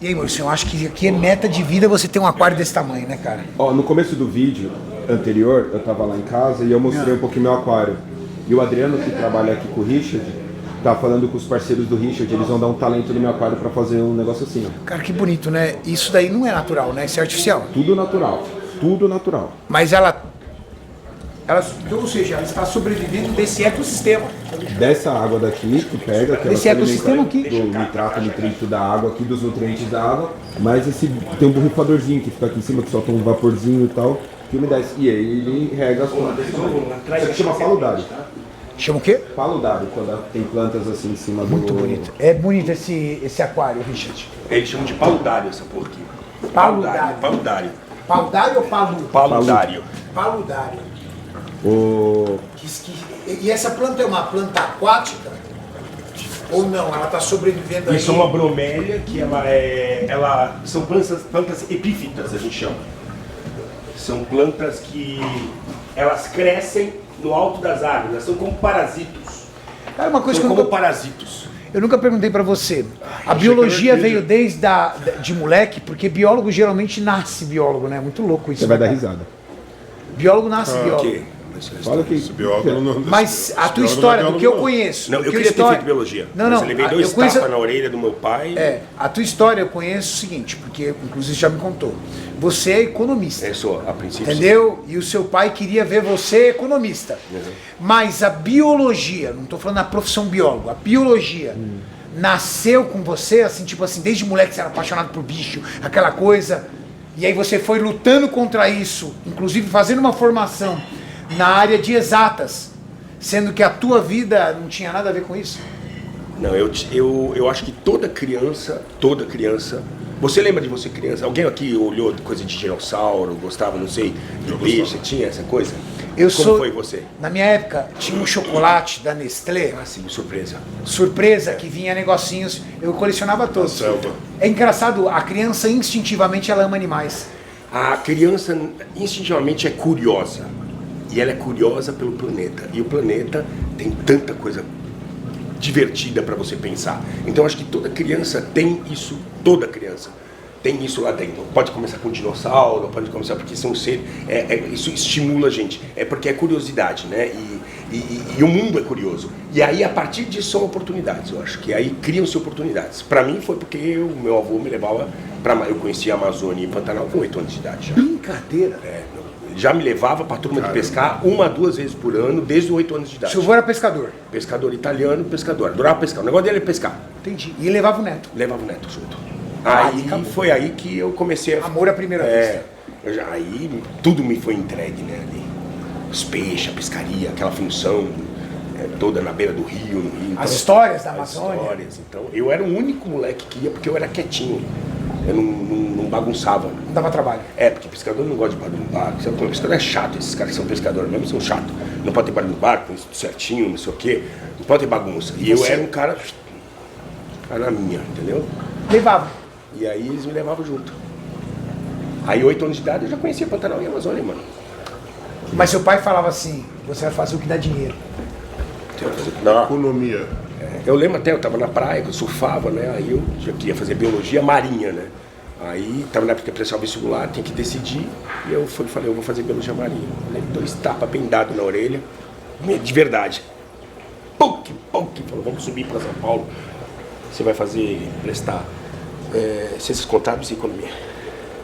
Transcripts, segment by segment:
E aí, Maurício, eu acho que aqui é meta de vida você ter um aquário desse tamanho, né, cara? Ó, no começo do vídeo anterior, eu tava lá em casa e eu mostrei um pouquinho meu aquário. E o Adriano, que trabalha aqui com o Richard, tá falando com os parceiros do Richard, eles vão dar um talento no meu aquário pra fazer um negócio assim, ó. Cara, que bonito, né? Isso daí não é natural, né? Isso é artificial. Tudo natural, tudo natural. Mas então, ou seja, ela está sobrevivendo desse ecossistema. Dessa água daqui, que pega, que Desse ela se ecossistema alimenta aqui. do nitrato, nitrito da água aqui, dos nutrientes da água, mas esse tem um borrifadorzinho que fica aqui em cima, que solta um vaporzinho e tal, que umedece. E aí ele rega as plantas. Isso aqui chama paludário. Chama o quê? Paludário, quando tem plantas assim em cima Muito do... bonito. É bonito esse aquário, Richard. Eles chamam de paludário essa porra aqui. Paludário. Paludário. Paludário ou palu? Paludário. Paludário. O... E essa planta é uma planta aquática? Ou não? Ela está sobrevivendo aí? Isso é uma bromélia que ela são plantas epífitas, a gente chama. São plantas que elas crescem no alto das árvores, elas são como parasitos. Cara, uma coisa São que eu como nunca, parasitos. eu nunca perguntei pra você. A achei biologia que era veio desde de moleque, porque biólogo geralmente nasce biólogo, né? Muito louco isso. Você vai né, dar cara? risada. Biólogo nasce biólogo. Ok. Fala que... Esse biólogo não... Mas a tua biólogo história, não é do que eu biólogo, não. conheço. Não, do eu que queria ter história- feito biologia. Não, mas não. eu levei eu 2 conheço- tapas na orelha do meu pai. A tua história eu conheço o seguinte, porque inclusive já me contou. Você é economista. Eu sou, a princípio. Entendeu? E o seu pai queria ver você economista. Mas a biologia, não estou falando da profissão biólogo, a biologia nasceu com você, assim, tipo assim, desde moleque você era apaixonado por bicho, aquela coisa, e aí você foi lutando contra isso, inclusive fazendo uma formação na área de exatas, sendo que a tua vida não tinha nada a ver com isso? Não, eu acho que toda criança. Você lembra de você criança? Alguém aqui olhou coisa de dinossauro, gostava, não sei, de bicho, tinha essa coisa? Como foi você? Na minha época, tinha um chocolate da Nestlé, Ah, sim, surpresa. surpresa, que vinha negocinhos, eu colecionava todos. Selva. É engraçado, a criança instintivamente ela ama animais. A criança instintivamente é curiosa. E ela é curiosa pelo planeta. E o planeta tem tanta coisa divertida para você pensar. Então acho que toda criança tem isso, toda criança tem isso lá dentro. Pode começar com dinossauro, pode começar porque são seres, isso estimula a gente, é porque é curiosidade, né? E o mundo é curioso. E aí a partir disso são oportunidades, eu acho que aí criam-se oportunidades. Para mim foi porque o meu avô me levava eu conhecia a Amazônia e Pantanal com 8 anos de idade já. Brincadeira. Já me levava para a turma de pescar 1 a 2 vezes por ano, desde os 8 anos de idade. Seu avô era pescador. Pescador italiano, pescador. Adorava pescar. O negócio dele é pescar. Entendi. E levava o neto. Levava o neto junto. Aí Aí acabou. foi aí que eu comecei a... Amor à primeira vista. Aí tudo me foi entregue, né? Ali. Os peixes, a pescaria, aquela função toda na beira do rio, no rio. As histórias da as Amazônia. histórias. Então, eu era o único moleque que ia porque eu era quietinho. Eu não bagunçava. Não dava trabalho. Porque pescador não gosta de barulho no barco. Pescador é chato, esses caras que são pescadores mesmo são chatos. Não pode ter barulho no barco, isso certinho, não sei o quê. Não pode ter bagunça. E eu era um cara na minha, entendeu? Levava. E aí eles me levavam junto. Aí 8 anos de idade eu já conhecia Pantanal e Amazônia, mano. Mas seu pai falava assim, você vai fazer o que dá dinheiro. Não. Economia. Eu lembro até, eu tava na praia, eu surfava, né? Aí eu já queria fazer biologia marinha, né? Aí tava na época de prestar o vestibular, tinha que decidir. E eu falei, eu vou fazer biologia marinha. Levei 2 tapas pendado na orelha, de verdade. Pouque, falou, vamos subir para São Paulo. Você vai prestar ciências contábeis e economia.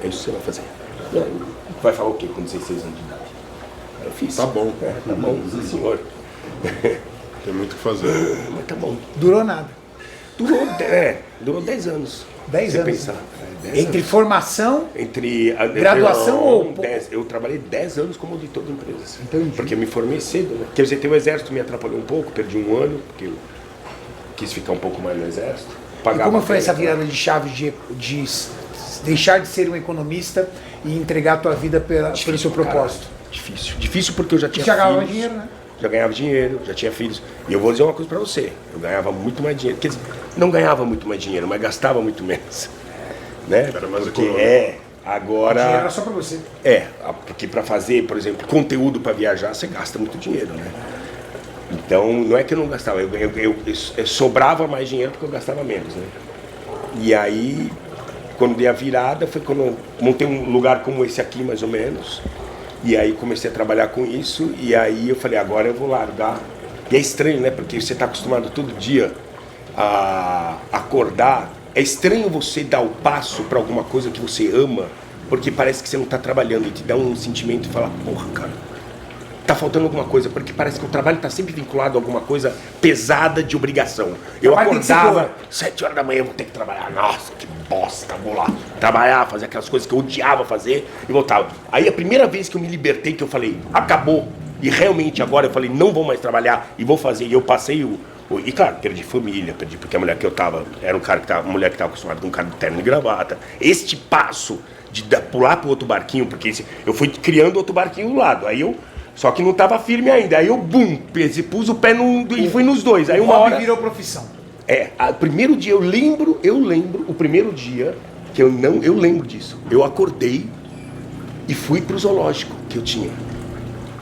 É isso que você vai fazer. Vai falar o quê com 16 anos de idade? Aí eu fiz. Tá bom. Tá bom, sim senhor. Tem muito o que fazer. Mas tá bom. Durou nada. Durou 10 anos. 10 Você anos. pensar. 10 Entre anos. formação, Graduação ou... eu trabalhei 10 anos como auditor de empresas. Entendi. Porque eu me formei cedo, né? Quer dizer, o exército me atrapalhou um pouco, perdi 1 ano, porque eu quis ficar um pouco mais no exército. E Pagava como foi essa férias, virada de chave de deixar de ser um economista e entregar a tua vida pelo seu propósito? Difícil. Difícil porque eu já tinha Já ganhava filhos. dinheiro, né? Já ganhava dinheiro, já tinha filhos. E eu vou dizer uma coisa pra você, eu ganhava muito mais dinheiro. Quer dizer, não ganhava muito mais dinheiro, mas gastava muito menos. Né? Era mais porque econômico. O dinheiro era agora... só pra você. Porque para fazer, por exemplo, conteúdo para viajar, você gasta muito dinheiro, né? Então, não é que eu não gastava, eu sobrava mais dinheiro porque eu gastava menos, né? E aí, quando dei a virada, foi quando eu montei um lugar como esse aqui, mais ou menos. E aí comecei a trabalhar com isso. E aí eu falei, agora eu vou largar. E é estranho, né? Porque você está acostumado todo dia a acordar. É estranho você dar o passo para alguma coisa que você ama, porque parece que você não está trabalhando e te dá um sentimento e fala, porra, cara, tá faltando alguma coisa, porque parece que o trabalho está sempre vinculado a alguma coisa pesada de obrigação. Eu acordava, 7 horas da manhã, eu vou ter que trabalhar. Nossa, que bosta, vou lá trabalhar, fazer aquelas coisas que eu odiava fazer e voltava. Aí a primeira vez que eu me libertei, que eu falei, acabou, e realmente agora eu falei, não vou mais trabalhar e vou fazer, e eu passei e claro, perdi família, perdi porque a mulher que eu tava, era uma mulher que estava acostumada com um cara de terno e gravata. Este passo de pular pro outro barquinho, porque eu fui criando outro barquinho do lado, aí eu, só que não estava firme ainda, aí eu, pus o pé e fui nos dois, aí uma hora... virou profissão. O primeiro dia, eu lembro, o primeiro dia, que eu lembro disso, eu acordei e fui pro zoológico que eu tinha,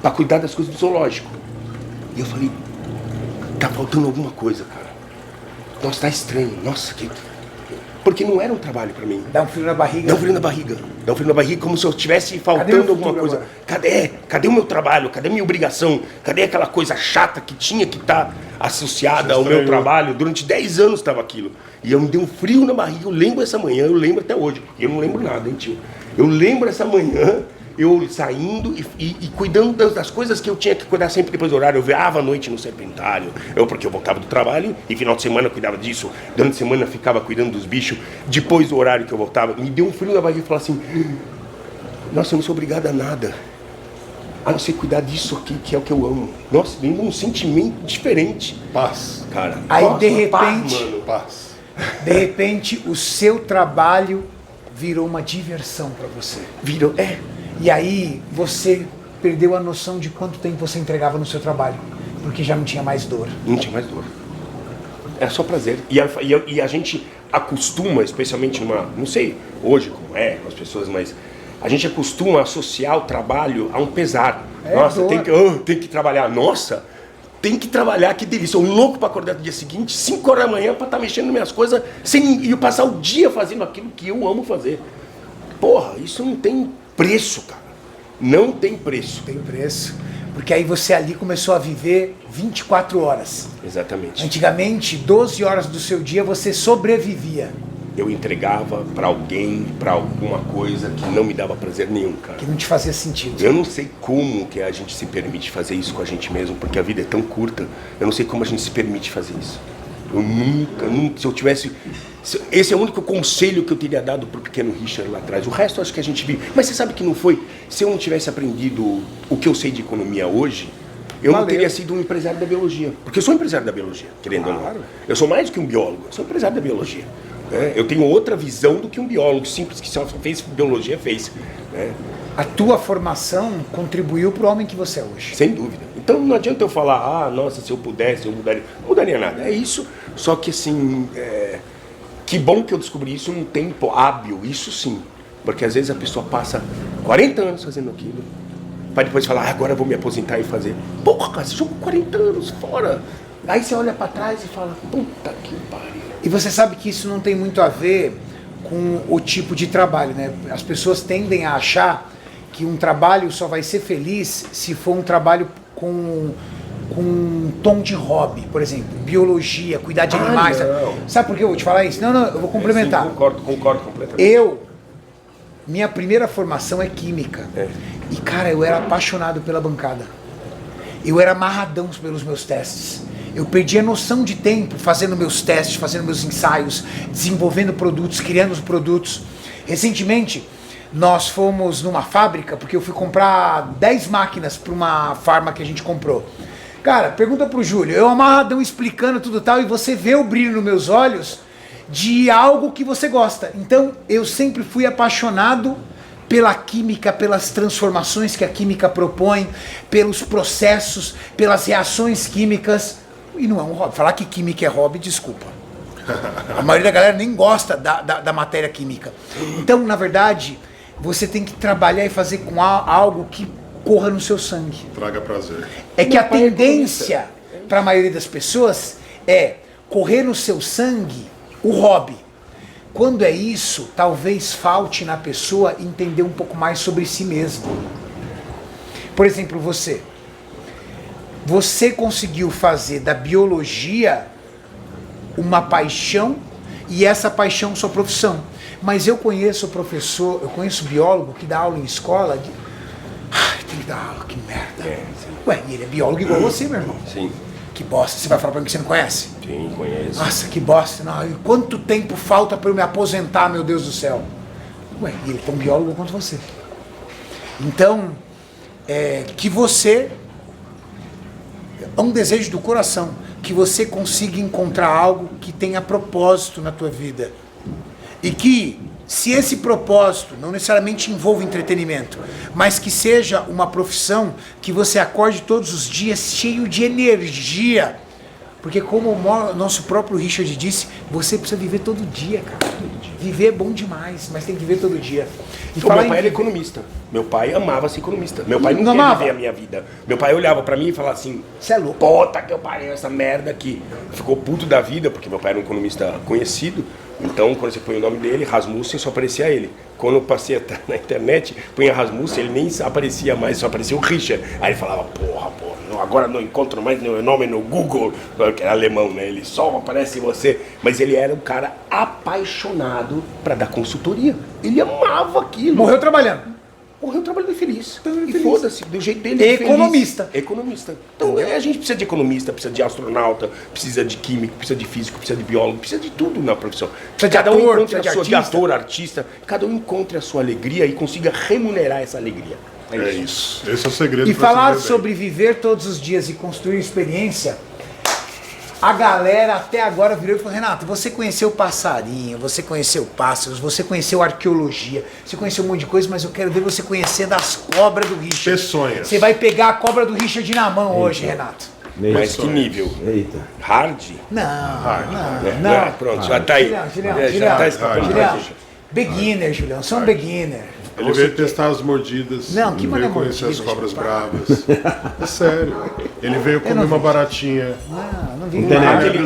para cuidar das coisas do zoológico, e eu falei, tá faltando alguma coisa, cara. Nossa, tá estranho. Nossa, porque não era um trabalho pra mim. Dá um frio na barriga. Dá um frio na barriga. Dá um frio na barriga, como se eu estivesse faltando alguma coisa. Agora? Cadê o meu trabalho? Cadê a minha obrigação? Cadê aquela coisa chata que tinha que estar associada ao meu trabalho? Durante 10 anos estava aquilo. E eu me dei um frio na barriga. Eu lembro essa manhã, eu lembro até hoje. E eu não lembro nada, hein, tio? Eu lembro essa manhã, eu saindo e cuidando das coisas que eu tinha que cuidar sempre depois do horário. Eu veava à noite no Serpentário, porque eu voltava do trabalho e final de semana eu cuidava disso. Durante a semana eu ficava cuidando dos bichos. Depois do horário que eu voltava, me deu um frio na barriga e falei assim, nossa, eu não sou obrigado a nada, a não ser cuidar disso aqui, que é o que eu amo. Nossa, vem um sentimento diferente. Paz. Cara, aí nossa, de repente, paz, mano. Paz. de repente o seu trabalho virou uma diversão pra você. Virou, E aí você perdeu a noção de quanto tempo você entregava no seu trabalho, porque já não tinha mais dor. Não tinha mais dor. Era só prazer. E a gente acostuma, especialmente não sei hoje como é com as pessoas, mas a gente acostuma a associar o trabalho a um pesar. Nossa, tem que trabalhar. Nossa, tem que trabalhar, que delícia. Eu louco para acordar no dia seguinte, 5 horas da manhã, para estar mexendo nas minhas coisas, e eu passar o dia fazendo aquilo que eu amo fazer. Porra, isso não tem preço, cara. Não tem preço. Tem preço. Porque aí você ali começou a viver 24 horas. Exatamente. Antigamente, 12 horas do seu dia você sobrevivia. Eu entregava pra alguém, pra alguma coisa que não me dava prazer nenhum, cara. Que não te fazia sentido. Eu não sei como que a gente se permite fazer isso com a gente mesmo, porque a vida é tão curta. Eu não sei como a gente se permite fazer isso. Eu nunca, se eu tivesse... Esse é o único conselho que eu teria dado pro pequeno Richard lá atrás. O resto eu acho que a gente vive. Mas você sabe que não foi? Se eu não tivesse aprendido o que eu sei de economia hoje, eu não teria sido um empresário da biologia. Porque eu sou empresário da biologia, querendo ou não. Eu sou mais do que um biólogo, eu sou empresário da biologia. Né? Eu tenho outra visão do que um biólogo simples que só fez biologia, fez. Né? A tua formação contribuiu pro homem que você é hoje. Sem dúvida. Então não adianta eu falar, nossa, se eu pudesse, eu mudaria. Não mudaria nada. É isso. Só que assim, que bom que eu descobri isso num tempo hábil, isso sim. Porque às vezes a pessoa passa 40 anos fazendo aquilo, para depois falar, agora eu vou me aposentar e fazer. Porra, cara, você jogou 40 anos fora. Aí você olha para trás e fala, puta que pariu. E você sabe que isso não tem muito a ver com o tipo de trabalho, né? As pessoas tendem a achar que um trabalho só vai ser feliz se for um trabalho com um tom de hobby, por exemplo, biologia, cuidar de animais. Sabe por que eu vou te falar isso? Não, eu vou complementar. Sim, concordo completamente. Minha primeira formação é química. E cara, eu era apaixonado pela bancada. Eu era amarradão pelos meus testes. Eu perdi a noção de tempo fazendo meus testes, fazendo meus ensaios, desenvolvendo produtos, criando os produtos. Recentemente, nós fomos numa fábrica, porque eu fui comprar 10 máquinas para uma farma que a gente comprou. Cara, pergunta pro Júlio, eu amarradão explicando tudo tal, e você vê o brilho nos meus olhos de algo que você gosta. Então, eu sempre fui apaixonado pela química, pelas transformações que a química propõe, pelos processos, pelas reações químicas. E não é um hobby. Falar que química é hobby, desculpa. A maioria da galera nem gosta da matéria química. Então, na verdade, você tem que trabalhar e fazer com algo que corra no seu sangue. Traga prazer. É que a tendência para a maioria das pessoas é correr no seu sangue o hobby. quando é isso, talvez falte na pessoa entender um pouco mais sobre si mesmo. Por exemplo, você conseguiu fazer da biologia uma paixão e essa paixão sua profissão. Mas eu conheço professor, eu conheço biólogo que dá aula em escola de... Ai, tem que dar aula, que merda. Ué, e ele é biólogo igual você, meu irmão. Sim. Que bosta, você vai falar pra mim que você não conhece? Sim, conheço. Nossa, que bosta. Não, e quanto tempo falta para eu me aposentar, meu Deus do céu? Ué, e ele é tão biólogo quanto você. Então, que você... É um desejo do coração, que você consiga encontrar algo que tenha propósito na tua vida. E que, se esse propósito não necessariamente envolva entretenimento, mas que seja uma profissão que você acorde todos os dias cheio de energia. Porque como o nosso próprio Richard disse, você precisa viver todo dia, cara. Viver é bom demais, mas tem que viver todo dia. E Meu pai era economista. Meu pai amava ser economista. Meu pai não queria viver a minha vida. Meu pai olhava pra mim e falava assim: você é louco. Puta que eu parei essa merda aqui. Ficou puto da vida, porque meu pai era um economista conhecido. Então, quando você põe o nome dele, Rasmussen, só aparecia ele. Quando eu passei a estar na internet, punha Rasmussen, ele nem aparecia mais, só aparecia o Richard. Aí ele falava, porra, agora não encontro mais meu nome no Google, que era alemão, né? Ele só aparece em você. Mas ele era um cara apaixonado para dar consultoria. Ele amava aquilo. Morreu trabalhando. Morreu trabalhando feliz. E foda-se, do jeito dele. Economista. Feliz. Economista. Então a gente precisa de economista, precisa de astronauta, precisa de químico, precisa de físico, precisa de biólogo, precisa de tudo na profissão. Precisa de cada ator, um encontre a sua de ator, artista, cada um encontre a sua alegria e consiga remunerar essa alegria. É isso. Esse é o segredo. E pra falar se viver sobre viver todos os dias e construir experiência, a galera até agora virou e falou, Renato, você conheceu passarinho, você conheceu pássaros, você conheceu arqueologia, você conheceu um monte de coisa, mas eu quero ver você conhecendo as cobras do Richard. Peçonhas. Você vai pegar a cobra do Richard na mão hoje, Renato. Mas que nível? Eita. Hard? Não. Pronto, já tá aí. Julião, tá escapando pra Julião, gente. beginner, Julião, você é um beginner. Ele veio testar as mordidas. Não, que veio mané conhecer as mordida, cobras gente. bravas. É sério. Ele veio comer uma baratinha. Não vi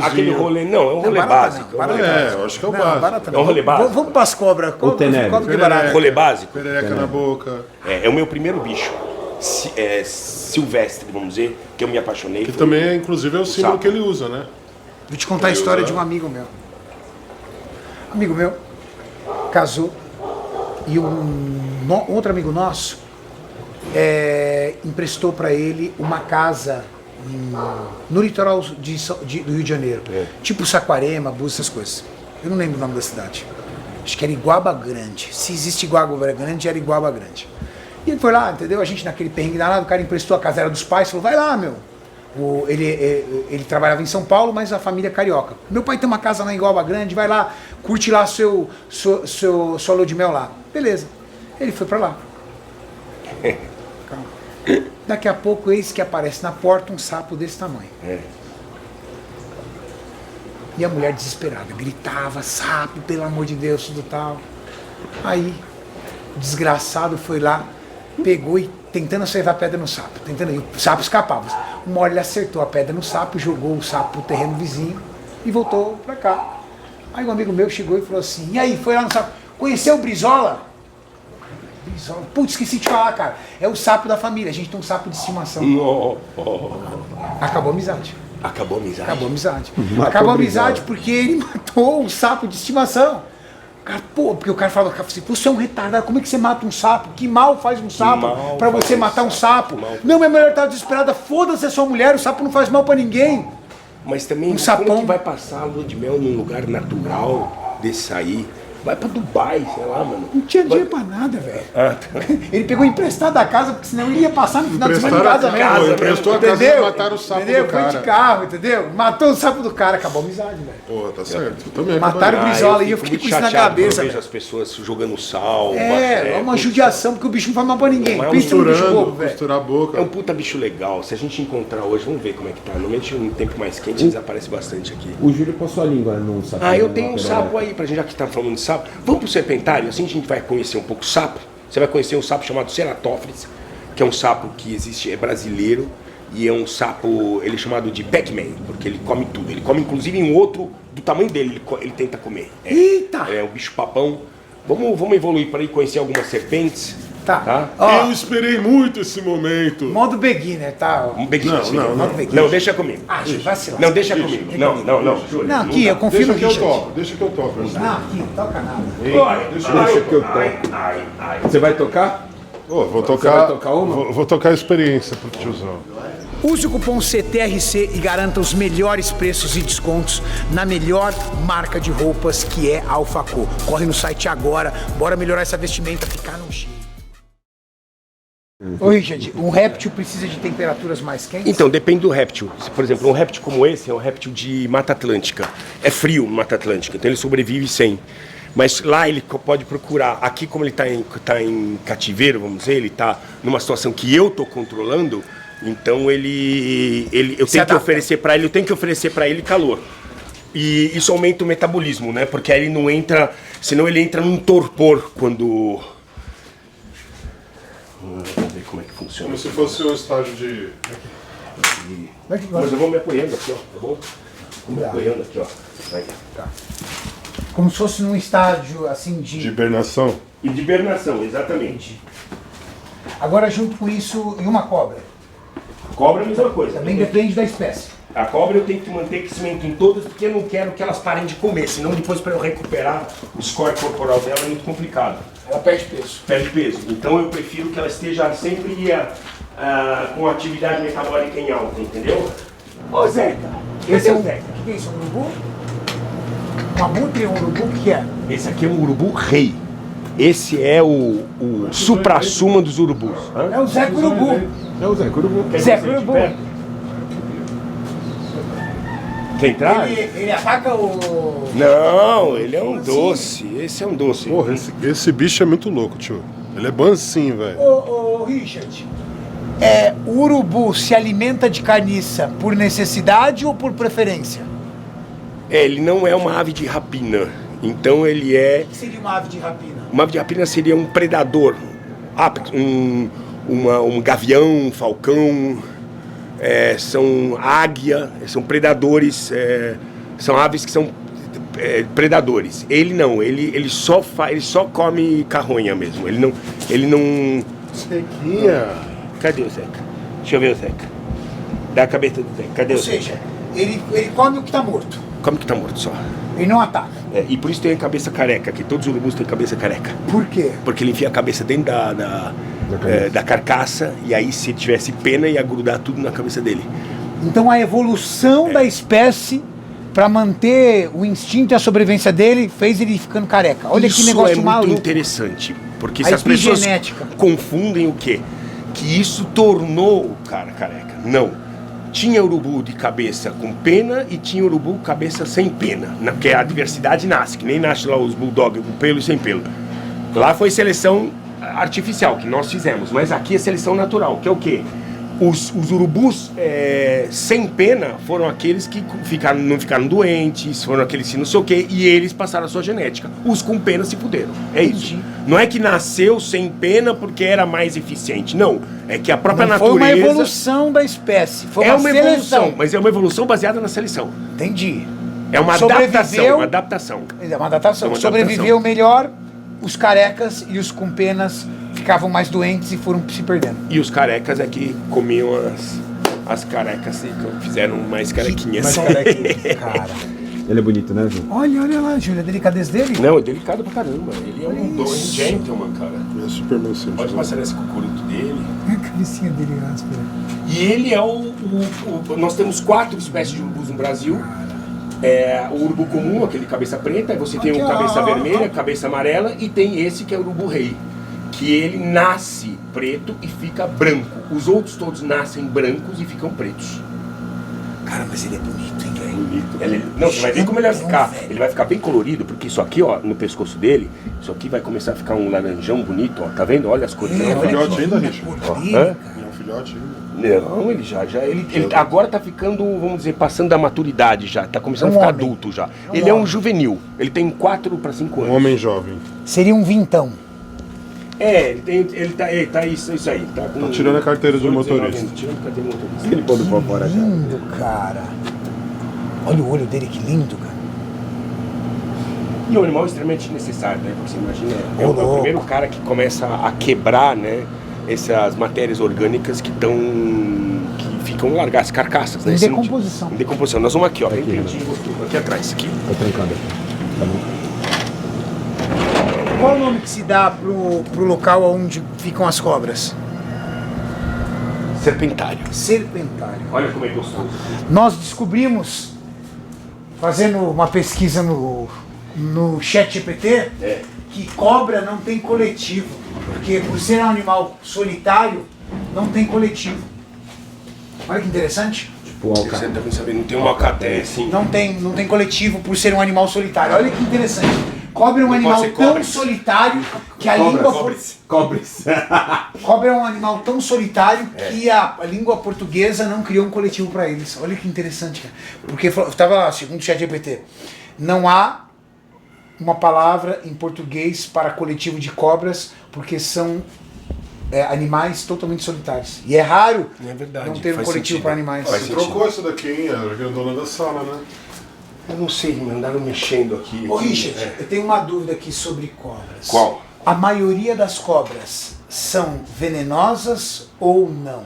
Aquele rolê, não, é um rolê básico. Eu acho que é o básico. É um rolê básico. Vamos para as cobras. tenere. Cobra que barato. Rolê básico? Perereca na boca. É o meu primeiro bicho. Silvestre, vamos dizer, que eu me apaixonei. Que também, inclusive, é o símbolo que ele usa, né? Vou te contar a história de um amigo meu. Amigo meu casou e outro amigo nosso emprestou para ele uma casa no litoral do Rio de Janeiro. Tipo Saquarema, Búzios, essas coisas. Eu não lembro o nome da cidade. Acho que era Iguaba Grande. Se existe Iguaba Grande, era Iguaba Grande. E ele foi lá, entendeu? A gente naquele perrengue danado, o cara emprestou a casa, era dos pais, falou, vai lá, meu. Ele trabalhava em São Paulo, mas a família é carioca. Meu pai tem uma casa lá em Iguaba Grande, vai lá, curte lá sua lua de mel lá. Beleza. Ele foi pra lá. Calma. Daqui a pouco, eis que aparece na porta um sapo desse tamanho. E a mulher desesperada, gritava, sapo, pelo amor de Deus, tudo tal. Aí, o desgraçado foi lá, pegou e tentando acertar a pedra no sapo. E o sapo escapava. Uma hora ele acertou a pedra no sapo, jogou o sapo pro terreno vizinho e voltou pra cá. Aí um amigo meu chegou e falou assim, e aí, foi lá no sapo, conheceu o Brizola? Brizola? Putz, esqueci de falar, cara. É o sapo da família, a gente tem um sapo de estimação. Acabou a amizade. Acabou a amizade. Acabou a amizade. Acabou a amizade porque ele matou o sapo de estimação. Cara, porque o cara falava assim, você é um retardado, como é que você mata um sapo? Que mal faz um sapo pra você matar um sapo? Não, minha mulher tá desesperada, foda-se a sua mulher, o sapo não faz mal pra ninguém. Mas também, como que vai passar a lua de mel num lugar natural desse aí? Vai pra Dubai, sei lá, mano. Não tinha dinheiro pra nada, velho. Ele pegou emprestado da casa, porque senão ele ia passar no final de semana em casa mesmo. Emprestou a casa e mataram o sapo do cara. Foi de carro, entendeu? Matou o sapo do cara, acabou a amizade, velho. Pô, tá certo. Eu também mataram o Brizola e eu fiquei com isso na cabeça. Eu vejo as pessoas jogando sal. É uma judiação, porque o bicho não faz mal pra ninguém. Pensa no bicho bobo, velho. Costurar a boca. É um puta bicho legal. Se a gente encontrar hoje, vamos ver como é que tá. Normalmente no tempo mais quente eles aparecem bastante aqui. O Júlio passou a língua num sapo. Eu tenho um sapo aí, pra gente, já que tá falando de sapo. Vamos pro serpentário, assim a gente vai conhecer um pouco o sapo. Você vai conhecer um sapo chamado Ceratophilus, que é um sapo que existe, é brasileiro, E é um sapo, ele é chamado de Pac-Man, porque ele come tudo. Ele come inclusive um outro do tamanho dele, ele tenta comer. Eita! É um bicho papão. Vamos evoluir para ir conhecer algumas serpentes. Tá. Ó, Eu esperei muito esse momento. modo beginner, tá? Um beguinho. Modo beginner. Não, deixa comigo. Ah, gente, vacila. Não, deixa comigo. Não, Júlio. Não, aqui, eu confio Deixa no que eu Richard. toco, deixa que eu toco. Não, aqui, toca nada. Deixa que eu toco. Você vai tocar? Ô, vou Você tocar. vai tocar uma? Vou tocar a experiência pro tiozão. Use o cupom CTRC e garanta os melhores preços e descontos na melhor marca de roupas, que é a Alphacô. Corre no site agora, bora melhorar essa vestimenta, ficar no cheio. Ô Richard, um réptil precisa de temperaturas mais quentes? Então, depende do réptil. Por exemplo, um réptil como esse é um réptil de Mata Atlântica. É frio Mata Atlântica, então ele sobrevive sem. Mas lá ele pode procurar. Aqui, como ele tá em cativeiro, vamos dizer, ele está numa situação que eu estou controlando, então eu tenho que oferecer para ele calor. E isso aumenta o metabolismo, né? Porque aí ele não entra, senão ele entra num torpor quando... Vamos ver como é que funciona. Como se fosse um estágio de. Mas eu vou me apoiando aqui, ó, tá bom? Vou me apoiando aqui, ó. Aí. Como se fosse num estágio assim de de... hibernação. E de hibernação, exatamente. Agora junto com isso, e uma cobra? Cobra é a mesma coisa. Também depende da espécie. A cobra eu tenho que manter crescimento em todas, porque eu não quero que elas parem de comer, senão depois para eu recuperar o score corporal dela é muito complicado. Ela perde peso. Perde peso. Então eu prefiro que ela esteja sempre com atividade metabólica em alta, entendeu? Ô Zeca, Esse é o um... O Zeca. que é isso? Um urubu? Um abutre, um urubu, o que é? Esse aqui é um urubu rei. Esse é o supra-suma dos urubus. É o Zeca Urubu. É o Zé Curubu. Quer Zeca ver de Urubu. perto? Quer entrar? Ele ataca o... Não, ele é um doce. Esse é um doce. Porra, esse bicho é muito louco, tio. Ele é bancinho, velho. Ô Richard, o urubu se alimenta de carniça por necessidade ou por preferência? Ele não é uma ave de rapina. Então ele é... O que seria uma ave de rapina? Uma ave de rapina seria um predador. Um gavião, um falcão, são águia, são predadores, são aves que são predadores. Ele não, ele só come carronha mesmo. Ele não. Sequinha. Cadê o Zeca? Deixa eu ver o Zeca. Dá a cabeça do Zeca. Cadê Ou o Zeca? seja, ele come o que está morto. Come que tá morto só. Ele não ataca. E por isso tem a cabeça careca, que todos os urubus têm cabeça careca. Por quê? Porque ele enfia a cabeça dentro da carcaça, e aí se ele tivesse pena ia grudar tudo na cabeça dele. Então a evolução da espécie para manter o instinto e a sobrevivência dele fez ele ficando careca. Olha Isso que negócio é muito maluco. interessante, porque A se as pessoas epigenética. confundem o quê? Que isso tornou o cara careca. Não. Tinha urubu de cabeça com pena e tinha urubu cabeça sem pena, porque a diversidade nasce, que nem nasce lá os bulldog com pelo e sem pelo. Lá foi seleção artificial, que nós fizemos, mas aqui é seleção natural, que é o quê? Os urubus sem pena foram aqueles que não ficaram doentes, foram aqueles que não sei o quê, e eles passaram a sua genética. Os com pena se fuderam. É isso. Não é que nasceu sem pena porque era mais eficiente. Não. É que a própria Não natureza... foi uma evolução da espécie, foi uma evolução, seleção. mas é uma evolução baseada na seleção. Entendi. É uma Sobreviveu- adaptação. É uma adaptação. É uma Sobreviveu melhor, os carecas e os com penas ficavam mais doentes e foram se perdendo. E os carecas é que comiam as carecas e fizeram mais carequinhas. Cara. Ele é bonito, né, Ju? Olha lá, Júlia, a delicadez dele. Não, é delicado pra caramba. Ele é um gentleman, cara. É super macio. Pode passar nesse cucuruto dele. A cabecinha dele áspera. E ele é nós temos 4 espécies de urubus no Brasil. O urubu comum, aquele cabeça preta, aí você tem o cabeça vermelha, cabeça amarela, e tem esse que é o urubu rei, que ele nasce preto e fica branco. Os outros todos nascem brancos e ficam pretos. Cara, mas ele é bonito, hein, velho? Bonito. Não, você vai ver como ele vai ficar. Ele vai ficar bem colorido, porque isso aqui, ó, no pescoço dele, isso aqui vai começar a ficar um laranjão bonito, ó. Tá vendo? Olha as cores. É um Olha. filhote ainda, Richard? Dele, Hã? cara. É um filhote ainda? Não, ele ele agora tá ficando, vamos dizer, passando da maturidade já, tá começando Um a ficar homem. adulto já. Um Ele é um homem. juvenil, ele tem 4 para 5 Um anos. homem jovem. Seria um vintão. Ele tá isso aí. Tá tirando a carteira de motorista. Tirando a carteira de motorista. Ele pôs pra fora já. Lindo, cara. Olha o olho dele, que lindo, cara. E um animal extremamente necessário, né? Porque você imagina, é o louco. primeiro cara que começa a quebrar, né? Essas matérias orgânicas que ficam largadas, carcaças, né? Em decomposição. Em decomposição. Nós vamos aqui, ó. Bem pertinho, aqui atrás, aqui. Tô trancando aqui. Tá bom? Qual o nome que se dá pro local onde ficam as cobras? Serpentário. Serpentário. Olha como é gostoso. Nós descobrimos, fazendo uma pesquisa no ChatGPT, que cobra não tem coletivo. Porque por ser um animal solitário, não tem coletivo. Olha que interessante. Tipo o Você também sabe, não tem um alcaté, assim. Não tem coletivo por ser um animal solitário. Olha que interessante. Cobra é um Não animal pode ser tão cobras. solitário que a língua... Cobres. Cobra é um animal tão solitário que a língua portuguesa não criou um coletivo para eles. Olha que interessante, cara. Porque estava, segundo o ChatGPT, não há uma palavra em português para coletivo de cobras porque são animais totalmente solitários. E é raro verdade, não ter um faz coletivo sentido. para animais. Faz Você sentido. trocou essa daqui, hein? Era a dona da sala, né? Eu não sei, me andaram mexendo aqui. Ô Richard, eu tenho uma dúvida aqui sobre cobras. Qual? A maioria das cobras são venenosas ou não?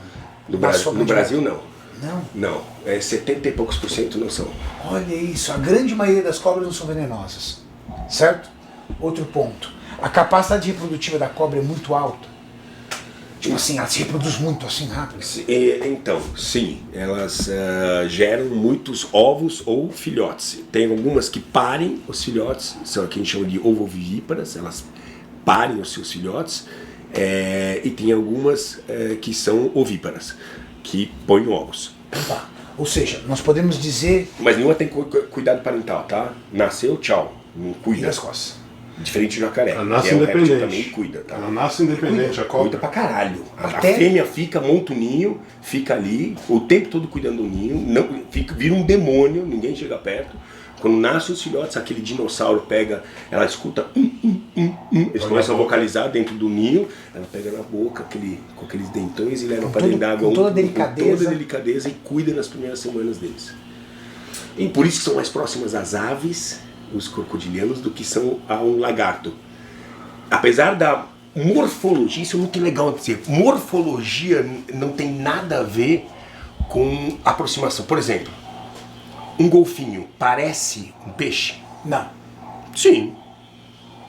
No Na sua Brasil, quantidade? não. Não? Não. 70 e poucos por cento não são. Olha isso, a grande maioria das cobras não são venenosas, certo? Outro ponto, a capacidade reprodutiva da cobra é muito alta. Tipo assim, ela se reproduz muito assim rápido. Então, sim, elas geram muitos ovos ou filhotes. Tem algumas que parem os filhotes, são o que a gente chama de ovovivíparas, elas parem os seus filhotes, e tem algumas que são ovíparas, que põem ovos. Tá. Ou seja, nós podemos dizer... Mas nenhuma tem cuidado parental, tá? Nasceu, tchau, não E cuida. as costas? Diferente do jacaré. Ela nasce que é o réptil independente. também cuida, tá? Ela nasce independente, a Cuida cobra. pra caralho. A Até- fêmea fica, monta o ninho, fica ali, o tempo todo cuidando do ninho, não, vira um demônio, ninguém chega perto. Quando nasce os filhotes, aquele dinossauro pega, ela escuta, eles começam a vocalizar dentro do ninho, ela pega na boca com aqueles dentões e leva pra dentro da água. com toda com delicadeza. toda delicadeza e cuida nas primeiras semanas deles. E por isso que são mais próximas às aves, os crocodilianos, do que são a um lagarto. Apesar da morfologia, isso é muito legal de dizer, morfologia não tem nada a ver com aproximação. Por exemplo, um golfinho parece um peixe? Não. Sim.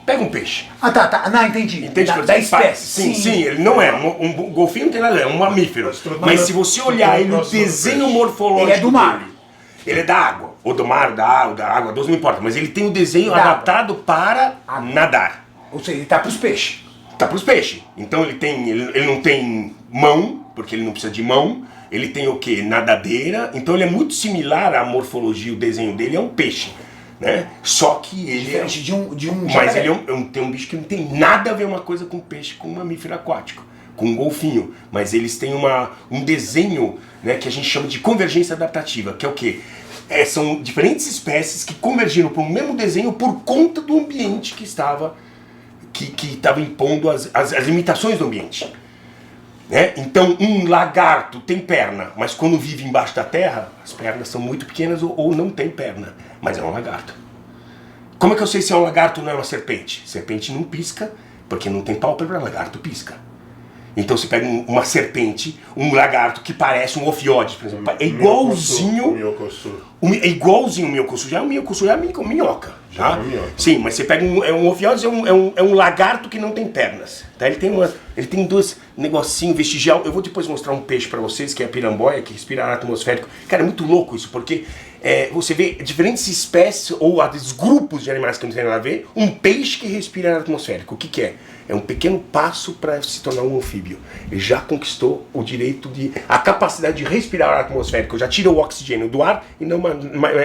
Pega um peixe. Ah, tá. Não, entendi. Entende? Da espécie. Sim, ele não é. Um golfinho não tem nada a ver, é um mamífero. Mas se você olhar ele, o desenho morfológico Ele é do mar. dele, ele é da água. Ou do mar, da água doce, não importa. Mas ele tem o desenho Da adaptado para nadar. Ou seja, ele tá pros peixes. Tá pros peixes. Então ele não tem mão, porque ele não precisa de mão. Ele tem o quê? Nadadeira. Então ele é muito similar à morfologia, o desenho dele é um peixe, né? Só que ele Diferente de um mas jacaré. ele tem um bicho que não tem nada a ver uma coisa com peixe, com um mamífero aquático, com um golfinho. Mas eles têm um desenho, né, que a gente chama de convergência adaptativa, que é o quê? São diferentes espécies que convergiram para o mesmo desenho por conta do ambiente que estava impondo as limitações do ambiente. Né? Então, um lagarto tem perna, mas quando vive embaixo da terra, as pernas são muito pequenas ou não tem perna, mas é um lagarto. Como é que eu sei se é um lagarto ou não é uma serpente? Serpente não pisca, porque não tem pálpebra, lagarto pisca. Então você pega uma serpente, um lagarto que parece um ofiode, por exemplo, é igualzinho... É igualzinho o miocossu. Já é a minhoca. Já Tá? é uma minhoca. Sim, mas você pega um ofiode, é um lagarto que não tem pernas. Tá? Ele tem dois negocinhos vestigial. Eu vou depois mostrar um peixe pra vocês, que é a piramboia, que respira ar atmosférico. Cara, é muito louco isso, porque você vê diferentes espécies, ou às vezes grupos de animais que não tem nada a ver, um peixe que respira ar atmosférico. O que é? É um pequeno passo para se tornar um anfíbio. Ele já conquistou o direito a capacidade de respirar ar atmosférico. Já tira o oxigênio do ar e não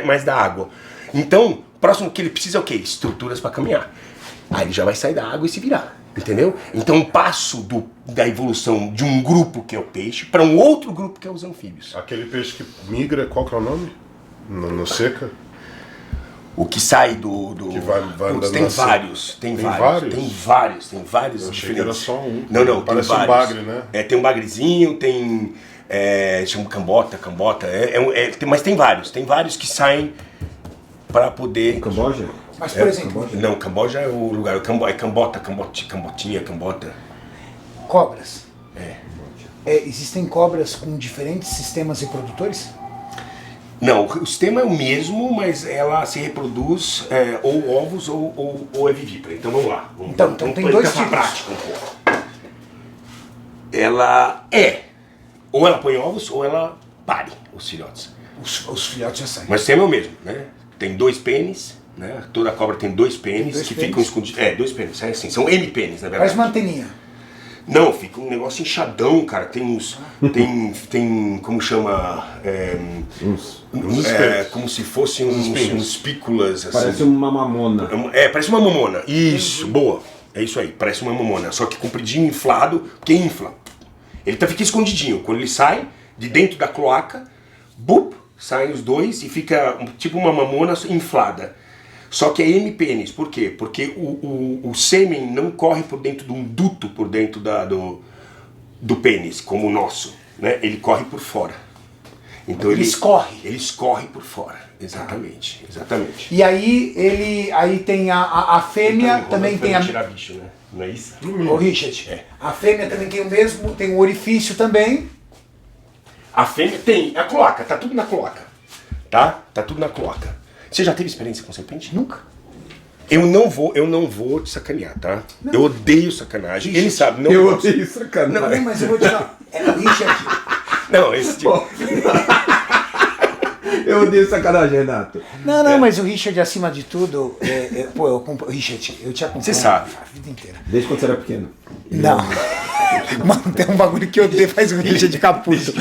mais da água. Então, o próximo que ele precisa é o quê? Estruturas para caminhar. Aí ele já vai sair da água e se virar. Entendeu? Então, um passo da evolução de um grupo que é o peixe para um outro grupo que é os anfíbios. Aquele peixe que migra, qual que é o nome? No seca? O que sai do... Que vai Putz, andando tem assim. vários, tem vários Eu achei que diferentes. era só um. Não, Parece tem um vários. bagre, né? Tem um bagrezinho, tem... chama cambota. Mas tem vários que saem para poder... Camboja? Mas, por exemplo, Não, Camboja é o lugar, é cambotinha, cambota. cobras. Existem cobras com diferentes sistemas reprodutores? Não, o sistema é o mesmo, mas ela se reproduz ou ovos ou é vivípara. Então vamos lá. Então tem dois ficar tipos. prática um pouco. Ela ou ela põe ovos ou ela pare os filhotes. Os filhotes já saem. Mas o sistema é o mesmo, né? Tem 2 pênis, né? Toda cobra tem 2 pênis dois que pênis? ficam escondidos. 2 pênis, é assim, são M pênis, na verdade. Parece uma anteninha. Não, fica um negócio inchadão, cara. Tem uns. Tem como chama? Como se fossem uns pícolas assim. Parece uma mamona. Parece uma mamona. Isso, boa. É isso aí, parece uma mamona. Só que compridinho, inflado, porque infla. Ele fica escondidinho. Quando ele sai de dentro da cloaca, bup, saem os dois e fica tipo uma mamona inflada. Só que é M-pênis, por quê? Porque o sêmen não corre por dentro de um duto por dentro do pênis, como o nosso, né? Ele corre por fora. Então Ele escorre. Ele escorre por fora, exatamente. E aí aí tem a fêmea, Então, também tem a... tirar bicho, né? Não é isso? Ô Richard, a fêmea também tem o mesmo, tem um orifício também. A fêmea tem, a cloaca, tá tudo na cloaca, tá? Tá tudo na cloaca. Você já teve experiência com serpente? Nunca. Eu não vou te sacanear, tá? Não. Eu odeio sacanagem. Ele sabe, não Eu gosto. odeio sacanagem. Não, mas eu vou te falar. É o Richard. Não, esse tipo... Eu odeio sacanagem, Renato. Não, mas o Richard, acima de tudo, Richard, eu te acompanho Você sabe. a vida inteira. Desde quando você era pequeno. Não. Mano, tem um bagulho que eu odeio, faz o Richard de caputo.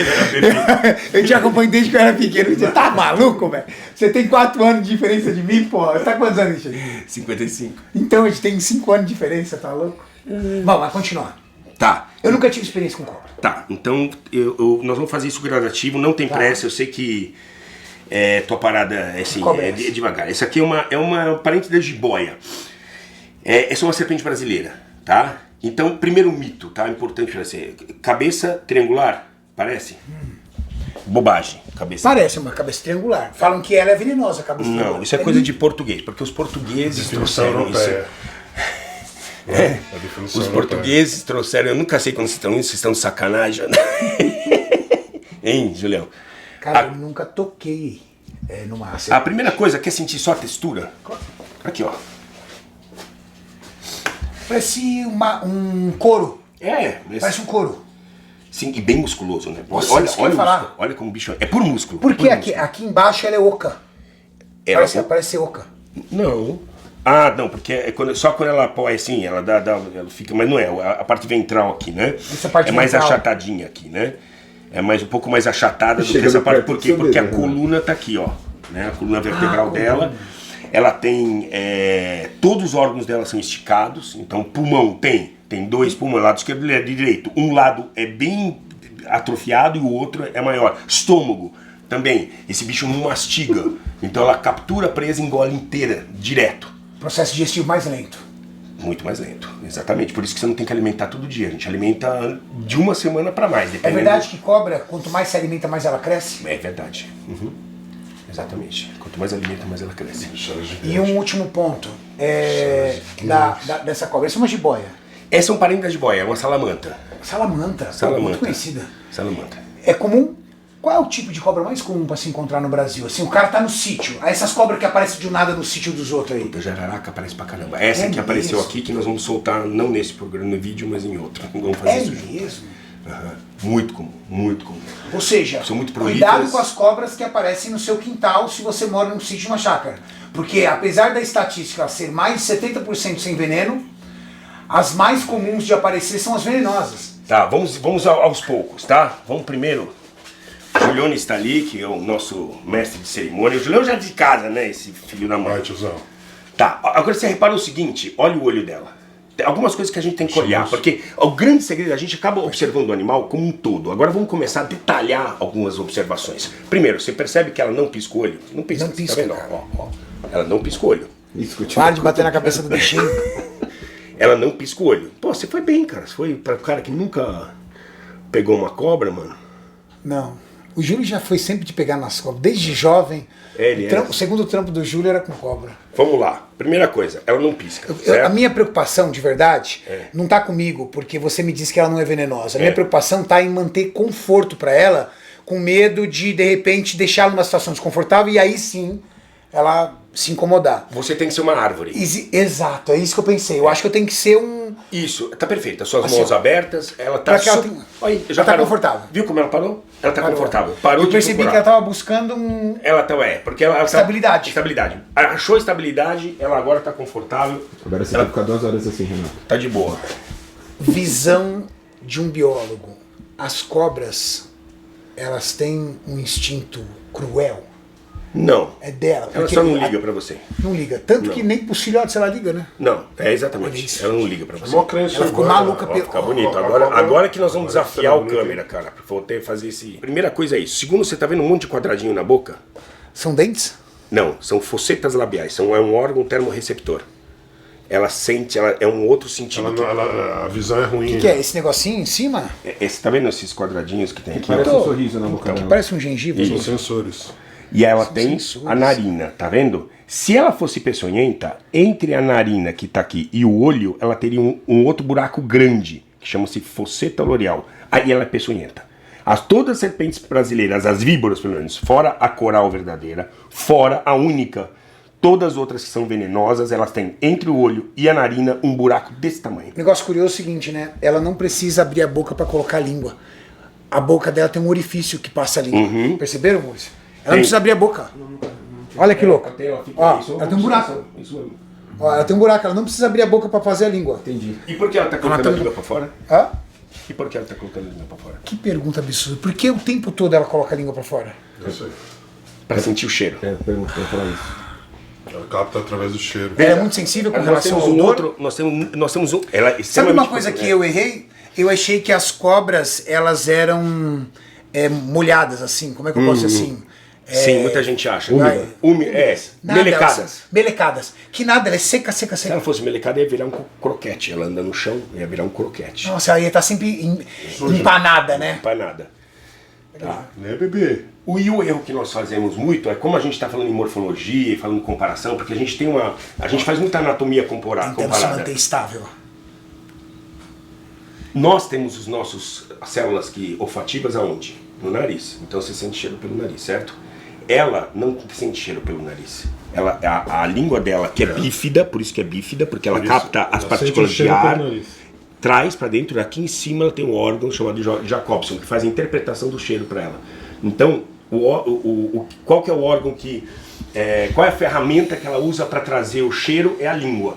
Eu te acompanho desde que eu era pequeno. Você tá maluco, velho? Você tem 4 anos de diferença de mim, porra. Você tá quantos anos, Richard? 55. Então, a gente tem 5 anos de diferença, tá louco? Bom, mas continuar. Tá. Eu nunca tive experiência com cobra. Tá, então nós vamos fazer isso gradativo, não tem pressa, eu sei que tua parada é assim, Cobra é devagar. Essa aqui é uma parente da jiboia. Essa é uma serpente brasileira, tá? Então, primeiro mito, tá? Importante para você. Cabeça triangular, parece? Bobagem, cabeça. Parece uma cabeça triangular. Falam que ela é venenosa, a cabeça triangular. Não, isso é coisa de português, porque os portugueses Definição trouxeram isso. europeia. A definição Os europeia. portugueses trouxeram, eu nunca sei quando vocês estão de sacanagem. Hein, Julião? Cara, eu nunca toquei numa A serpente. primeira coisa, quer sentir só a textura? Aqui, ó. Parece um couro. Parece um couro. Sim, e bem musculoso, né? Nossa, olha, isso que eu olha, ia o falar. músculo, olha como o bicho é por músculo. Porque por aqui embaixo ela é oca. Ela- Parece ser oca. Não. Não, porque só quando ela apoia assim, ela ela fica, mas não é, a parte ventral aqui, né? Essa parte é mais ventral. achatadinha aqui, né? É mais um pouco mais achatada do que Chega essa no parte. perto Por do quê? seu Porque a dedo, né? coluna tá aqui, ó. Né? A coluna vertebral dela. Ela tem. Todos os órgãos dela são esticados. Então, pulmão tem 2 pulmões, lado esquerdo e direito. Um lado é bem atrofiado e o outro é maior. Estômago também. Esse bicho não mastiga. Então, ela captura a presa e engole inteira, direto. Processo digestivo mais lento. Muito mais lento, exatamente. Por isso que você não tem que alimentar todo dia. A gente alimenta de uma semana para mais. É Dependendo... verdade que cobra, quanto mais se alimenta, mais ela cresce? É verdade. Uhum. Exatamente. Quanto mais alimenta, mais ela cresce. E um último ponto dessa cobra. Essa é uma jiboia. Essa é um parente da jiboia, é uma salamanta. Salamanta. Salamanta. Muito conhecida. Salamanta. É comum? Qual é o tipo de cobra mais comum para se encontrar no Brasil? Assim, o cara tá no sítio. Aí essas cobras que aparecem do nada no sítio dos outros aí. A jararaca aparece pra caramba. Essa que apareceu aqui, que nós vamos soltar, não nesse programa, no vídeo, mas em outro. Vamos fazer isso junto. Mesmo? Uhum. Muito comum, muito comum. Ou seja, São muito cuidado prolíferas. com as cobras que aparecem no seu quintal se você mora num sítio, numa chácara. Porque apesar da estatística ser mais de 70% sem veneno, as mais comuns de aparecer são as venenosas. Tá, vamos aos poucos, tá? Vamos primeiro. O Julião está ali, que é o nosso mestre de cerimônia. O Julião já é de casa, né? Esse filho da mãe. Vai, tiozão. Tá, agora você repara o seguinte, olha o olho dela. algumas coisas que a gente tem que olhar, porque o grande segredo, a gente acaba observando o animal como um todo. Agora vamos começar a detalhar algumas observações. Primeiro, você percebe que ela não pisca o olho? Não pisca, Não pisca, tá vendo? cara. Ó. Ela não pisca o olho. Isso continua. Para de bater na cabeça do bichinho. Ela não pisca o olho. Pô, você foi bem, cara. Você foi para o cara que nunca pegou uma cobra, mano. Não. O Júlio já foi sempre de pegar nas cobras. Desde jovem. O segundo trampo do Júlio era com cobra. Vamos lá. Primeira coisa, ela não pisca. A minha preocupação, de verdade, não tá comigo, porque você me disse que ela não é venenosa. A minha preocupação tá em manter conforto para ela, com medo de repente, deixá-la numa situação desconfortável e aí sim ela se incomodar. Você tem que ser uma árvore. Exato, é isso que eu pensei. Eu acho que eu tenho que ser um... Isso, tá perfeito. As suas Assim, mãos abertas, ela tá... Pra que ela tem- Olha, já ela tá parou. confortável. Viu como ela parou? Ela tá Parou. confortável. Parou Eu de percebi que procurar. ela tava buscando um... Ela tá, porque ela Estabilidade. Estabilidade. Achou estabilidade, ela agora tá confortável. Agora você ela vai ficar 2 horas assim, Renato. tá de boa. visão de um biólogo. As cobras, elas têm um instinto cruel. Não. É dela. Ela porque só não liga pra você. Não liga. Tanto Não. que nem pros filhotes ela liga, né? Não, é Olha exatamente. isso. Ela não liga pra você. Mó crença Ela ficou agora. maluca Ó, pelo... fica bonito. ó, Agora que nós vamos agora desafiar tá o bonito. câmera, cara. Pra poder fazer esse... Primeira coisa é isso. Segundo, você tá vendo um monte de quadradinho na boca? São dentes? Não, são fossetas labiais. É um órgão termorreceptor. Ela sente, ela é um outro sentido. A visão é ruim. O que é? Esse negocinho em cima? Você tá vendo esses quadradinhos que tem aqui? Parece Tô. um sorriso na boca Que dela. parece um gengibre. São sensores. E ela São tem sensores. a narina, tá vendo? Se ela fosse peçonhenta, entre a narina que tá aqui e o olho, ela teria um outro buraco grande, que chama-se fosseta loreal. Aí ela é peçonhenta. Todas as serpentes brasileiras, as víboras pelo menos, fora a coral verdadeira, fora a única, todas as outras que são venenosas, elas têm entre o olho e a narina um buraco desse tamanho. O negócio curioso é o seguinte, né? Ela não precisa abrir a boca pra colocar a língua. A boca dela tem um orifício que passa a língua. Perceberam, Maurício? Ela não precisa abrir a boca. Olha que louco. Ó, ela tem um buraco. Ó, ela tem um buraco, ela não precisa abrir a boca pra fazer a língua. Entendi. E por que ela tá colocando tá- a língua pra fora? Hã? E por que ela tá colocando a língua pra fora? Que pergunta absurda. Por que o tempo todo ela coloca a língua pra fora? Eu sei. Pra sentir o cheiro. Pergunta, eu ia falar isso. Ela capta através do cheiro. Ela é muito sensível com Nós relação temos ao um odor. outro, nós temos um. Ela é Sabe extremamente uma coisa que eu errei? Eu achei que as cobras, elas eram molhadas, assim. Como é que eu posso dizer assim? Sim, muita gente acha. Vai. Nada, Melecadas. elas- melecadas. Que nada, ela é seca, seca, Se ela seca. fosse melecada, ia virar um croquete. Ela anda no chão, ia virar um croquete. Nossa, ela ia estar sempre empanada, né? Não faz nada. Né, bebê? E o erro que nós fazemos muito é como a gente está falando em morfologia e falando em comparação, porque a gente tem uma. A gente faz muita anatomia Tentando se comparada. manter estável. Nós temos os nossos células olfativas aonde? No nariz. Então você sente cheiro pelo nariz, certo? Ela não sente cheiro pelo nariz. A língua dela, que é bífida, por isso que é bífida, porque ela Por isso, capta as ela partículas sente o de cheiro ar, pelo nariz. traz para dentro, aqui em cima ela tem um órgão chamado Jacobson, que faz a interpretação do cheiro para ela. Então, qual que é o órgão que... qual é a ferramenta que ela usa para trazer o cheiro? É a língua.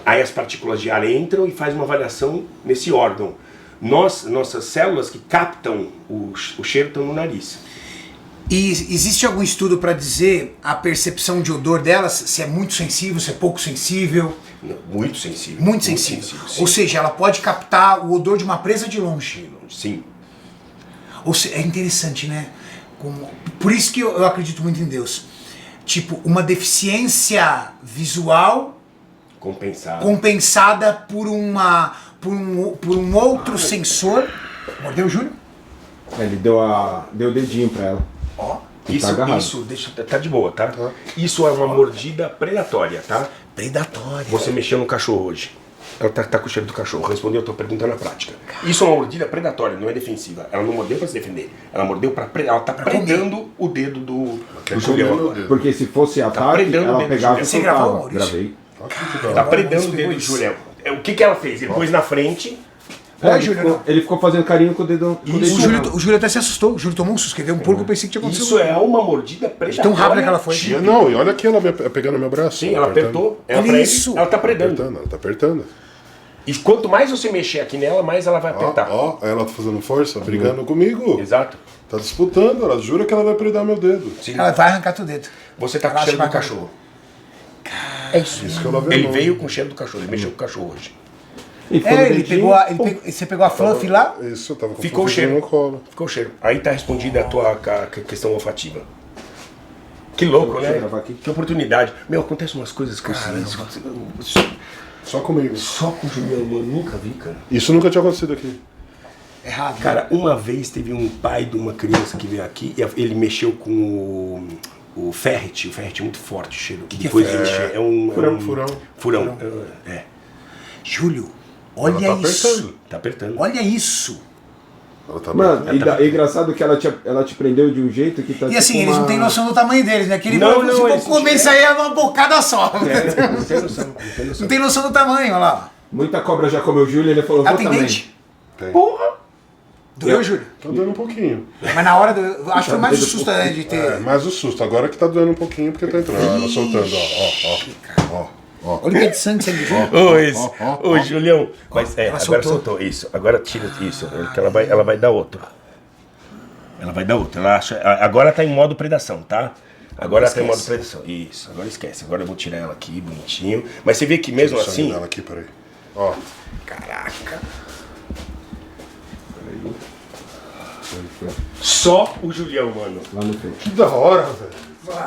Aí as partículas de ar entram e faz uma avaliação nesse órgão. Nossas células que captam o cheiro estão no nariz. E existe algum estudo para dizer a percepção de odor delas, se é muito sensível, se é pouco sensível? Muito sensível. Muito sensível. sim. Ou seja, ela pode captar o odor de uma presa de longe. Sim. É interessante, né? Por isso que eu acredito muito em Deus. Tipo, uma deficiência visual Compensado. compensada por um outro sensor. Mordeu o Júlio? Ele deu o dedinho pra ela. Ó. Isso, Tá agarrado. tá de boa, tá? Isso é uma mordida predatória, tá? Predatória. Você mexeu no cachorro hoje. Ela tá com o cheiro do cachorro. Respondeu a tua pergunta na prática. Isso é uma mordida predatória, não é defensiva. Ela não mordeu pra se defender. Ela mordeu ela tá predando o dedo do Julião comer meu agora. dedo. Porque se fosse ataque, predando ela dentro pegava de e Você gravou, soltava. Maurício? Gravei. Tá predando o Vamos dedo ver do isso. Julião. O que ela fez? Ele pôs na frente. Olha, Ele Júlio, ficou, ele ficou fazendo carinho com o dedo. Com o O dedinho. Júlio até se assustou. O Júlio tomou um susto. Quer ver um porco? Eu pensei que tinha acontecido. Isso é uma mordida predatória. Tão rápida que ela foi. E não, e olha aqui ela pegando no meu braço. Sim, ela apertou. Ela, Olha pra ele, isso. ela tá predando. Apertando, ela tá apertando. E quanto mais você mexer aqui nela, mais ela vai apertar. Ó, ela tá fazendo força, brigando comigo. Exato. Tá disputando, ela jura que ela vai predar meu dedo. Sim. Ela vai arrancar teu dedo. Você tá com o Relaxa, cheiro do vai, cachorro. É isso. Isso que ela vê. Ele veio com o cheiro do cachorro, ele mexeu com o cachorro hoje. E ficou no Ele dedinho, pum. você pegou a Fluffy lá? Isso, eu tava com Ficou o fluffyzinho cheiro. no colo. Ficou o cheiro. Aí tá respondida a tua questão olfativa. Que louco, Deixa eu né? gravar aqui. Que oportunidade. Meu, acontecem umas coisas com Só comigo. só com o Julião, eu nunca vi, cara. Isso nunca tinha acontecido aqui. Errado. Cara, uma vez teve um pai de uma criança que veio aqui e ele mexeu com o ferret. O ferret é muito forte o cheiro. Que é depois ferret? ele é um Furão. É. Júlio, olha Ela tá isso. apertando. Tá apertando. Olha isso. Ela tá Mano, apertando. é engraçado que ela te prendeu de um jeito que tá E assim, tipo eles não uma- têm noção do tamanho deles, né? Que ele Não, falou, não, se eles- for comer isso aí é uma bocada só. Não tem noção, não tem noção. Não tem noção do tamanho, olha lá. Muita cobra já comeu o Júlio e ele falou, vou também. Atendente. Tem. Porra! Doeu, Júlio? Tá doendo um pouquinho. Mas na hora do. Eu acho que foi mais o susto, né, de ter. É, mais o susto. Agora que tá doendo um pouquinho porque tá entrando. Ela soltando, ó. Olha o que é de sangue saindo do Júlio. Ô, Julião. Mas Ela agora soltou. soltou. Isso. Agora tira isso. Que ela vai dar outro. Ela vai dar outro. Agora tá em modo predação, tá? Agora ela tá em modo predação. Isso. Agora esquece. Agora eu vou tirar ela aqui, bonitinho. Mas você vê que mesmo Sangue assim. dela aqui, peraí. Ó. Caraca. Só o Julião, mano. Lá no fundo. Que da hora, velho.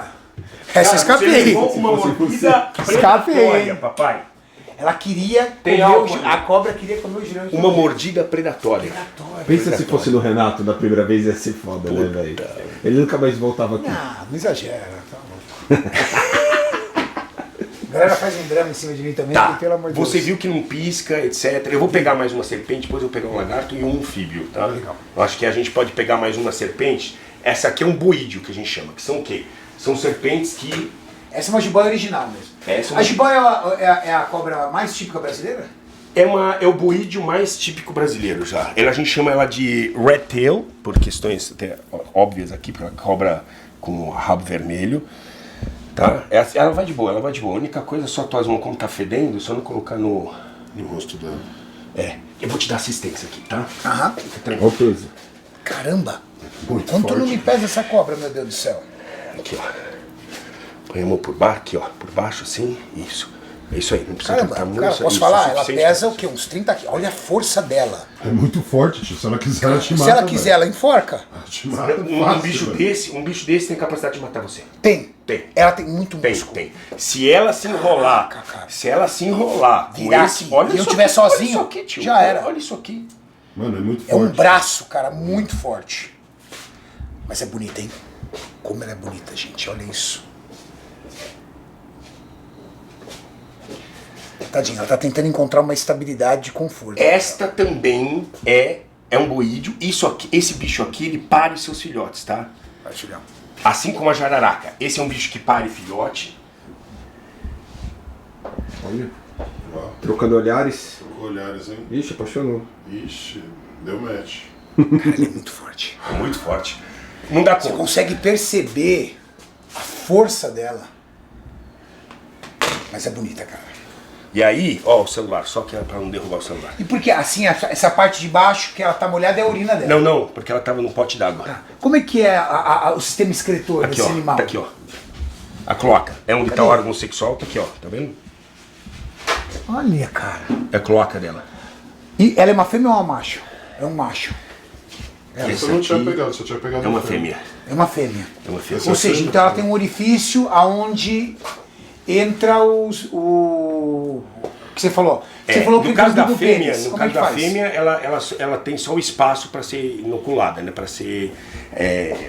Essa eu escapei. Você levou uma mordida Escapei. predatória, papai. Ela queria Tem comer álcool, a cobra queria comer o Julião. Uma mordida predatória. Pensa se fosse no Renato da primeira vez, ia ser foda, né, velho? Ele nunca mais voltava aqui. Ah, não exagera, tá bom. A galera faz um drama em cima de mim também, Tá, porque, pelo amor de você Deus. viu que não pisca, etc. Eu vou pegar mais uma serpente, depois eu vou pegar um lagarto e um anfíbio, tá? Legal. Eu acho que a gente pode pegar mais uma serpente. Essa aqui é um boídeo, que a gente chama. Que são o quê? São serpentes que... Essa é uma jiboia original mesmo. Essa é uma A jiboia é a cobra mais típica brasileira? É o boídeo mais típico brasileiro já. A gente chama ela de red tail, por questões até óbvias aqui, porque ela cobra com o rabo vermelho. Tá? Ela vai de boa, ela vai de boa. A única coisa, só tuas mãos como tá fedendo, só não colocar no rosto dela. eu vou te dar assistência aqui, tá? Aham. Fica Olha tranquilo. o peso. Caramba! Muito Quanto forte. não me pesa essa cobra, meu Deus do céu? Aqui, ó. Põe a mão por baixo, aqui, ó. Por baixo, assim. Isso. É isso aí. Não precisa Caramba, tentar muito. cara, posso isso, falar? é Ela suficiente. pesa o quê? Uns 30 quilos. Olha a força dela. É muito forte, tio. Se ela quiser, ela te mata. Se ela quiser, ela enforca. Ela te mata Um fácil, bicho desse tem capacidade de matar você. Tem. Tem. Ela tem muito Tem, músculo. tem. Se ela se enrolar, Caraca, cara. se ela se enrolar com Virar esse, aqui, olha e eu isso tiver aqui, sozinho, olha isso aqui, tio. já era. Olha isso aqui. Mano, é muito É um forte. braço, cara, muito forte. Mas é bonita, hein? Como ela é bonita, gente. Olha isso. Tadinha, ela tá tentando encontrar uma estabilidade de conforto. Esta também é um boídeo. Isso aqui, esse bicho aqui, ele pare seus filhotes, tá? Vai, Julião. Assim como a jararaca. Esse é um bicho que pare filhote. Olha. Ó, Trocando olhares. olhares, hein? Ixi, apaixonou. Ixi, deu match. Cara, ela é muito forte. É muito forte. Não dá Você conta. consegue perceber a força dela. Mas é bonita, cara. E aí, ó, o celular, só que é pra não derrubar o celular. E por que, assim, essa parte de baixo que ela tá molhada é a urina dela? Não, não, porque ela tava num pote d'água. Como é que é o sistema excretor Aqui, desse ó, animal? tá aqui, ó. A cloaca. É onde tá Cadê? o órgão sexual, tá aqui, ó. Tá vendo? Olha, cara. É a cloaca dela. E ela é uma fêmea ou uma macho? É um macho. Você não tinha pegado, você tinha pegado É uma no fêmea. É uma fêmea. É uma fêmea. Ou seja, então ela tem um orifício aonde entra o que você falou. Você falou no caso da do fêmea, pênis. no Como é caso que da faz? fêmea, ela tem só o espaço para ser inoculada, né? Para ser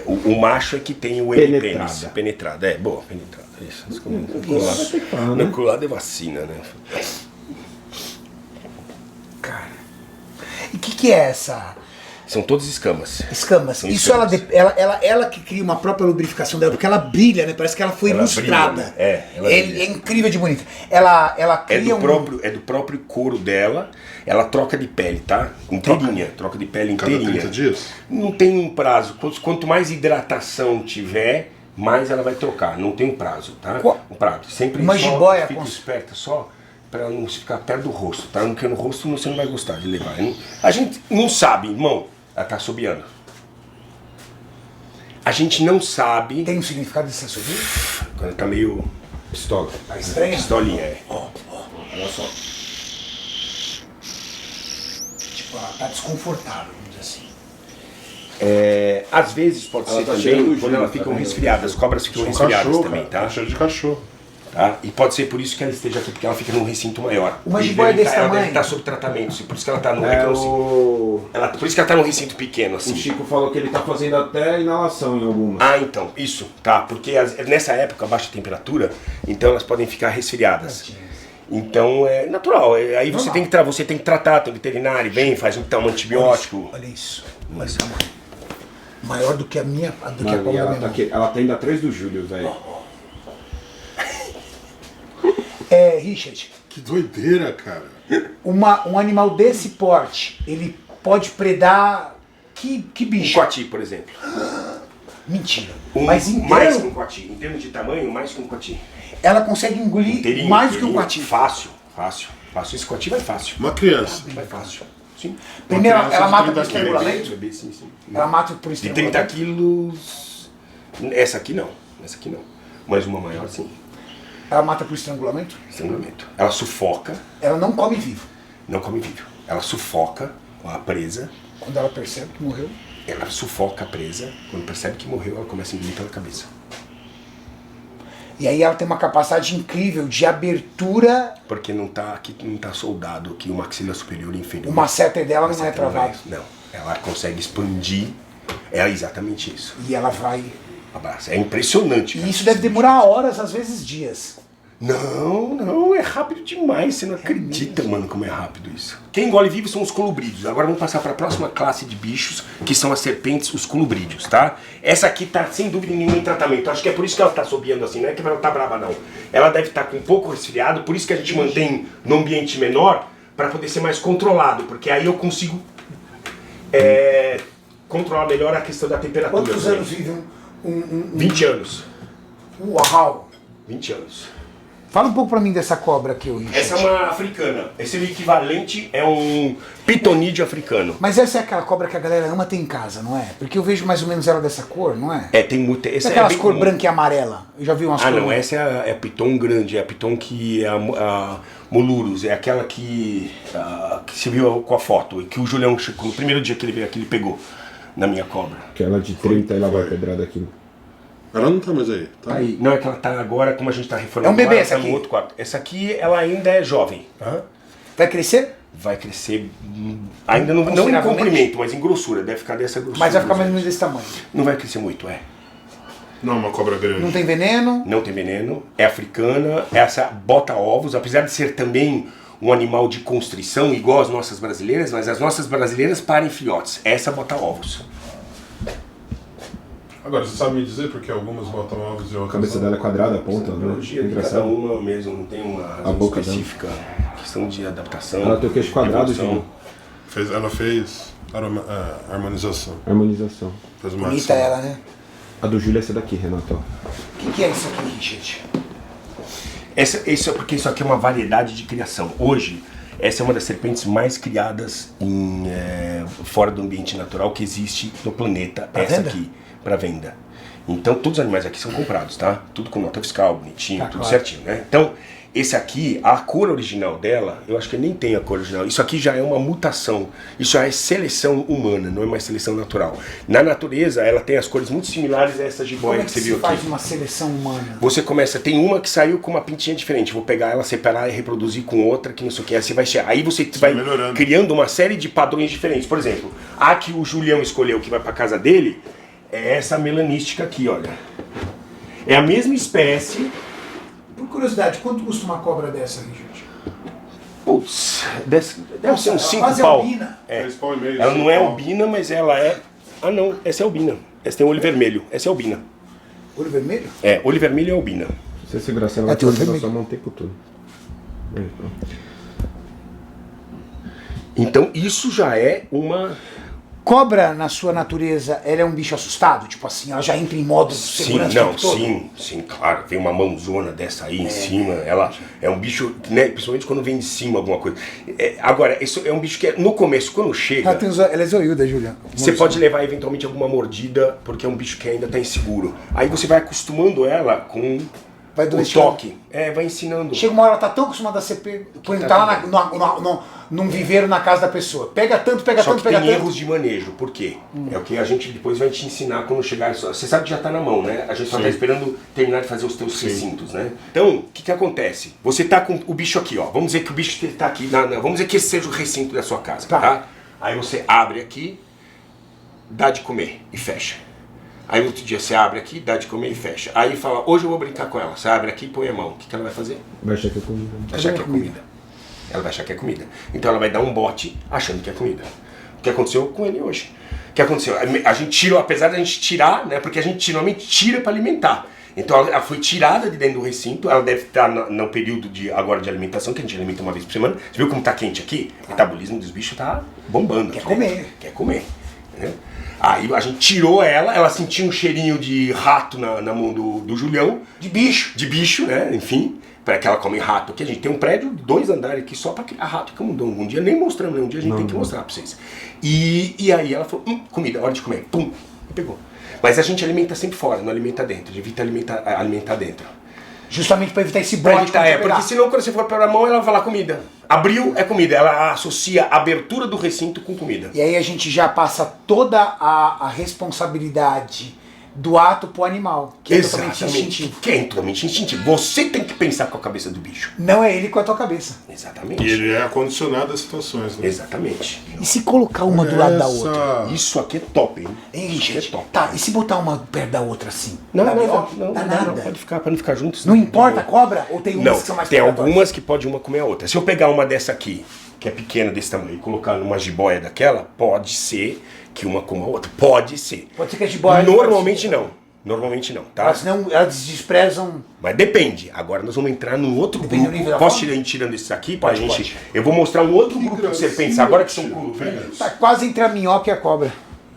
o macho é que tem o Penetrada. pênis penetrado. É, boa, penetrada. Isso. Inoculada tem que falar, né? Inoculada é vacina, né? Cara. E o que é essa? São todas escamas. Escamas. São Isso escamas. ela que cria uma própria lubrificação dela, porque ela brilha, né? Parece que ela foi Ela ilustrada. brilha, né? Ela brilha. É incrível de bonita. Ela É cria do próprio couro dela. Ela troca de pele, tá? Inteirinha. Troca de pele Cada inteirinha. 30 dias? Não tem um prazo. Quanto mais hidratação tiver, mais ela vai trocar. Não tem um prazo, tá? Qual- Um prazo. Sempre Uma só jiboia fica com- esperta só pra ela não ficar perto do rosto, tá? Porque no rosto você não vai gostar de levar. A gente não sabe, irmão. Ela tá assobiando. A gente não sabe Tem um significado desse assobio? quando tá meio Pistola. Tá estranho? pistolinha, é. Olha só. ela tá desconfortável, vamos dizer assim. Às vezes pode Ela ser tá cheirando também o quando gelo, elas tá ficam vendo? resfriadas. As cobras ficam Um resfriadas cachorro, também, cara. tá? Cheiro de cachorro. Tá? E pode ser por isso que ela esteja aqui, porque ela fica num recinto maior. Uma E jiboia deve desse ela tamanho. deve estar sob tratamento, por isso que ela tá no É o... por isso que ela tá num recinto pequeno, O assim. Chico falou que ele tá fazendo até inalação em algumas. Ah, então, isso, tá, porque nessa época, baixa temperatura, então elas podem ficar resfriadas. Então é natural, aí você tem que tratar, tem veterinário, vem, faz um antibiótico. Olha isso. Olha esse tamanho. Maior do que a minha, do que a Mano, e cobra ela minha tá, mão. ela tá indo atrás do Júlio, velho. Richard, Que doideira, cara. um animal desse porte, ele pode predar que Um bicho? coati, por exemplo. Mentira. Mais Mas que inteiro, um coati, em termos de tamanho, mais que um coati. ela consegue engolir Inteirinho, mais do que um inteirinho, coati. Fácil. Esse coati vai fácil. Uma criança. Vai fácil. Sim. Primeiro, criança ela de mata por 30 quilos. estrangulamento? Bebê, sim. Ela mata por De estrangulamento? 30 quilos. Essa aqui não. Mas uma maior, sim. Ela mata por estrangulamento? Estrangulamento. Ela sufoca, Ela não come vivo. não come vivo. Ela sufoca a presa. Quando ela percebe que morreu. Ela sufoca a presa. Quando percebe que morreu, ela começa a engolir pela cabeça. E aí ela tem uma capacidade incrível de abertura. Porque aqui não tá soldado aqui o maxila superior e inferior. O masseter dela não é Masseter travado. Não. Ela consegue expandir. É exatamente isso. E ela vai. Abraça. É impressionante. E cara. isso deve demorar horas, às vezes dias. Não, é rápido demais. Você não acredita, mano, como é rápido isso. Quem engole vivo são os colubrídeos. Agora vamos passar para a próxima classe de bichos, que são as serpentes, os colubrídeos, tá? Essa aqui tá sem dúvida nenhuma em tratamento. Acho que é por isso que ela tá sobiando assim, não é que ela tá brava não. Ela deve estar com um pouco resfriado, por isso que a gente mantém no ambiente menor, para poder ser mais controlado, porque aí eu consigo controlar melhor a questão da temperatura. Quantos também. anos vive 20 anos. Uau! 20 anos. Fala um pouco pra mim dessa cobra aqui, Richard. Essa é uma africana. Esse equivalente é um pitonídeo africano. Mas essa é aquela cobra que a galera ama ter em casa, não é? Porque eu vejo mais ou menos ela dessa cor, não é? Tem muita. É Essa aquelas bem cor comum. branca e amarela. Eu já vi umas cores. Não, essa é a piton grande, é a piton que é a Molurus, é aquela que se viu com a foto, que o Julião, no primeiro dia que ele veio aqui, ele pegou na minha cobra. Aquela de 30 e lá vai pedrada aqui. Ela não tá mais aí, tá? Aí, não, é que ela tá agora, como a gente tá reformando, É um bebê ela essa tá no aqui? outro quarto. Essa aqui, ela ainda é jovem. Vai crescer? Vai crescer, ainda não em Consideravelmente? comprimento, mas em grossura, deve ficar dessa grossura. Mas vai ficar mais ou menos desse tamanho. Não vai crescer muito, Não, uma cobra grande. Não tem veneno. Não tem veneno, é africana, essa bota ovos, apesar de ser também um animal de constrição, igual as nossas brasileiras, mas as nossas brasileiras parem filhotes. Essa bota ovos. Agora, você sabe me dizer porque algumas botam ovos e A outras cabeça não? dela é quadrada, a ponta, né? Biologia de cada Engraçado. uma mesmo, não tem uma razão boca específica. Questão de adaptação. Ela tem o queixo quadrado, evolução. Júlio. Ela fez harmonização. Harmonização. Fez uma Bonita ação. ela, né? A do Júlio é essa daqui, Renato. Ó. O que é isso aqui, Richard? Isso é porque isso aqui é uma variedade de criação. Hoje, essa é uma das serpentes mais criadas fora do ambiente natural que existe no planeta. Pra essa venda? aqui, para venda. Então, todos os animais aqui são comprados, tá? Tudo com nota fiscal, bonitinho, Tá, tudo claro. certinho, né? Então, esse aqui, a cor original dela, eu acho que nem tem a cor original. Isso aqui já é uma mutação. Isso já é seleção humana, não é mais seleção natural. Na natureza, ela tem as cores muito similares a essa Como jiboia é que que você se viu faz aqui. uma seleção humana? Você começa, tem uma que saiu com uma pintinha diferente, vou pegar ela, separar e reproduzir com outra que não sei o que, aí você vai chegar. Aí você vai melhorando. criando uma série de padrões diferentes. Por exemplo, a que o Julião escolheu que vai pra casa dele é essa melanística aqui, olha. É a mesma espécie. Por curiosidade, quanto custa uma cobra dessa, Richard? Putz, deve ser uns Ela 5 quase pau. albina. É. 3 pau e meio. Ela não é 5 pau. albina, mas ela é. Ah não, essa é albina. Essa tem olho vermelho. Essa é albina. Olho vermelho? É, olho vermelho é albina. Se você segurar, você vai tem o ter na vermelho. sua mão o tempo todo. Aí, pronto. Então isso já é uma. Cobra, na sua natureza, ela é um bicho assustado? Tipo assim, ela já entra em modo de Sim, segurança não, o tempo todo? sim, claro. Vem uma mãozona dessa aí em cima. Ela é um bicho, né? Principalmente quando vem de cima alguma coisa. Agora, isso é um bicho que no começo, quando chega, Ela é zoiuda, Juliana. você pode levar eventualmente alguma mordida, porque é um bicho que ainda está inseguro. Aí você vai acostumando ela com Vai o domesticando. toque. Vai ensinando. Chega uma hora, ela tá tão acostumada a ser pego, por Tá entrar lá num viveiro na casa da pessoa. Pega tanto, pega Só tanto, que pega tem tanto. erros de manejo, por quê? É o que a gente depois vai te ensinar quando chegar. Você sabe que já tá na mão, né? A gente só tá esperando terminar de fazer os teus recintos, né? Então, o que acontece? Você tá com o bicho aqui, ó. Vamos dizer que o bicho tá aqui. Vamos dizer que esse seja o recinto da sua casa, tá? Aí você abre aqui, dá de comer e fecha. Aí outro dia você abre aqui, dá de comer e fecha. Aí fala, hoje eu vou brincar com ela. Você abre aqui e põe a mão. O que ela vai fazer? Vai achar que é comida. Vai achar que é comida. Ela vai achar que é comida. Então ela vai dar um bote achando que é comida. O que aconteceu com ele hoje? O que aconteceu? A gente tirou, apesar da gente tirar, né? Porque a gente normalmente tira para alimentar. Então ela foi tirada de dentro do recinto. Ela deve estar no período agora de alimentação, que a gente alimenta uma vez por semana. Você viu como tá quente aqui? O metabolismo dos bichos tá bombando. Quer comer. Quer comer. Entendeu? Aí a gente tirou ela sentiu um cheirinho de rato na mão do Julião. De bicho. De bicho, né? Enfim, para que ela come rato aqui. A gente tem um prédio, 2 andares aqui só para criar rato e camundongo. Um dia nem mostramos, né? Um dia a gente tem que mostrar para vocês. E aí ela falou, comida, hora de comer. Pum, e pegou. Mas a gente alimenta sempre fora, não alimenta dentro. A gente evita alimentar dentro. Justamente para evitar esse bote. Porque senão quando você for pela mão, ela vai falar comida. Abriu é comida. Ela associa a abertura do recinto com comida. E aí a gente já passa toda a responsabilidade do ato pro animal, que é totalmente instintivo. Que é totalmente instintivo. Você tem que pensar com a cabeça do bicho. Não é ele com a tua cabeça. Exatamente. E ele é acondicionado às situações, né? Exatamente. E se colocar uma do lado da outra? Isso aqui é top, hein? Hein, Isso aqui gente? é top. Tá, e se botar uma perto da outra assim? Não, Dá não, B.O.? não, Dá não, nada. não, pode ficar, para não ficar juntos. Não importa a cobra? Ou tem umas Não, que são mais tem predatórias? algumas que pode uma comer a outra. Se eu pegar uma dessa aqui, que é pequena desse tamanho, e colocar numa jiboia daquela, pode ser que uma coma a outra. Pode ser. Pode ser que a jiboia... Normalmente não. Normalmente não, tá? Senão elas desprezam... Mas depende. Agora nós vamos entrar num outro Depende do nível grupo. da Posso fome? ir tirando esse aqui pra Pode, gente... pode. Eu vou mostrar um outro grupo pra você pensar. Agora que são grupos. Tá quase entre a minhoca e a cobra.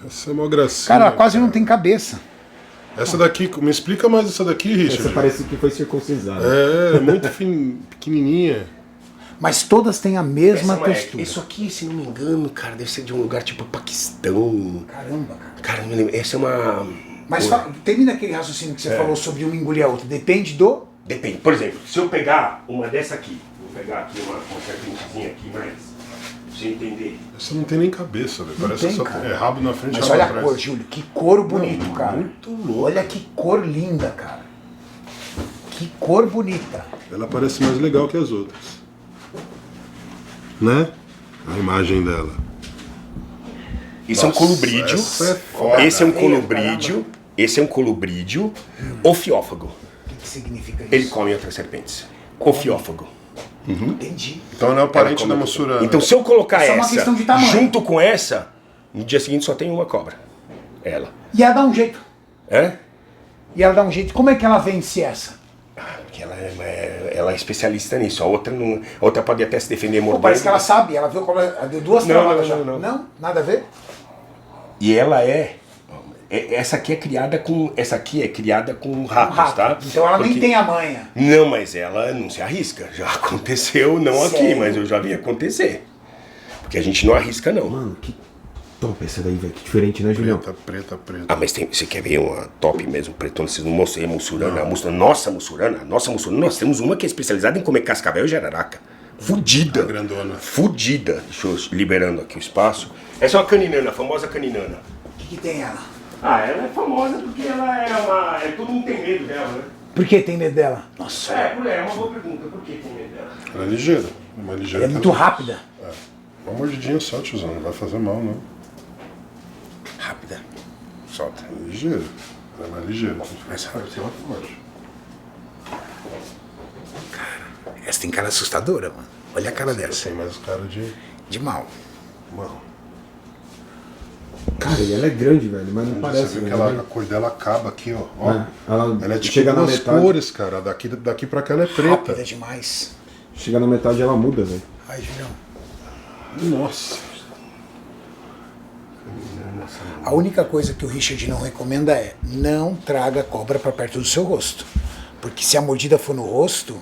Essa é uma gracinha. Cara, ela quase não tem cabeça. Essa daqui, me explica mais essa daqui, Richard. Essa parece que foi circuncisada. É muito pequenininha. Mas todas têm a mesma textura. Isso aqui, se não me engano, cara, deve ser de um lugar tipo Paquistão. Caramba, cara. Cara, não me lembro. Essa é uma... Mas termina aquele raciocínio que você falou sobre uma engolir a outra. Depende do... Depende. Por exemplo, se eu pegar uma dessa aqui, vou pegar aqui uma serpentezinha aqui, mas... Pra você entender. Essa não tem nem cabeça, velho. Parece tem, que só cara. é rabo na frente e Mas rabo olha a atrás. cor, Júlio. Que cor bonito, cara. muito louco. Olha que cor linda, cara. Que cor bonita. Ela parece mais legal que as outras. Né? A imagem dela. Isso é um colubrídeo. Essa é foda. Esse é um Eita, colubrídeo. Esse é um colubrídeo ofiófago. O que significa isso? Ele come outras serpentes. Ofiófago. Entendi. Então ela é o parente Ela da come mussurana. Então se eu colocar Isso é uma essa questão de tamanho. junto com essa, no dia seguinte só tem uma cobra. Ela. E ela dá um jeito. É? E ela dá um jeito. Como é que ela vence essa? Porque ela é especialista nisso. A outra não. A outra pode até se defender Pô, mordendo. parece que ela sabe. Ela viu como ela deu duas Não, travadas não, já. não, não. Não? Nada a ver? E ela essa aqui é criada com. Essa aqui é criada com ratos, rato. tá? Então ela nem Porque- tem a manha. Não, mas ela não se arrisca. Já aconteceu, não aqui, Sério? mas eu já vi acontecer. Porque a gente não arrisca, não. Mano, que top essa daí, velho. Que diferente, né, Julião? Preta. Ah, mas você quer ver uma top mesmo, pretona? Vocês não mostram a mussurana? Nossa mussurana, nós temos uma que é especializada em comer cascavel e jararaca. Fudida. A grandona. Fudida. Deixa eu liberando aqui o espaço. Essa é uma caninana, a famosa caninana. O que tem ela? Ah, ela é famosa porque ela é uma... todo mundo tem medo dela, né? Por que tem medo dela? Nossa. É uma boa pergunta. Por que tem medo dela? Ela é ligeira. É mais ligeira É que muito as outras. rápida. Uma mordidinha só, tiozão. Não vai fazer mal, não. Rápida. Solta. É ligeira. Ela é mais ligeira. Mais rápido. Ela pode. Essa tem cara assustadora, mano. Olha a cara dessa. Tem mais cara De mal. Mal. Cara, e ela é grande, velho, mas não Você parece, vê que velho. a cor dela acaba aqui, ó. É, Ela é tipo chega na duas metade, cores, cara. Daqui pra cá ela é preta. Rápida demais. chega na metade ela muda, velho. Ai, Julião. Nossa. A única coisa que o Richard não recomenda é não traga cobra pra perto do seu rosto. Porque se a mordida for no rosto,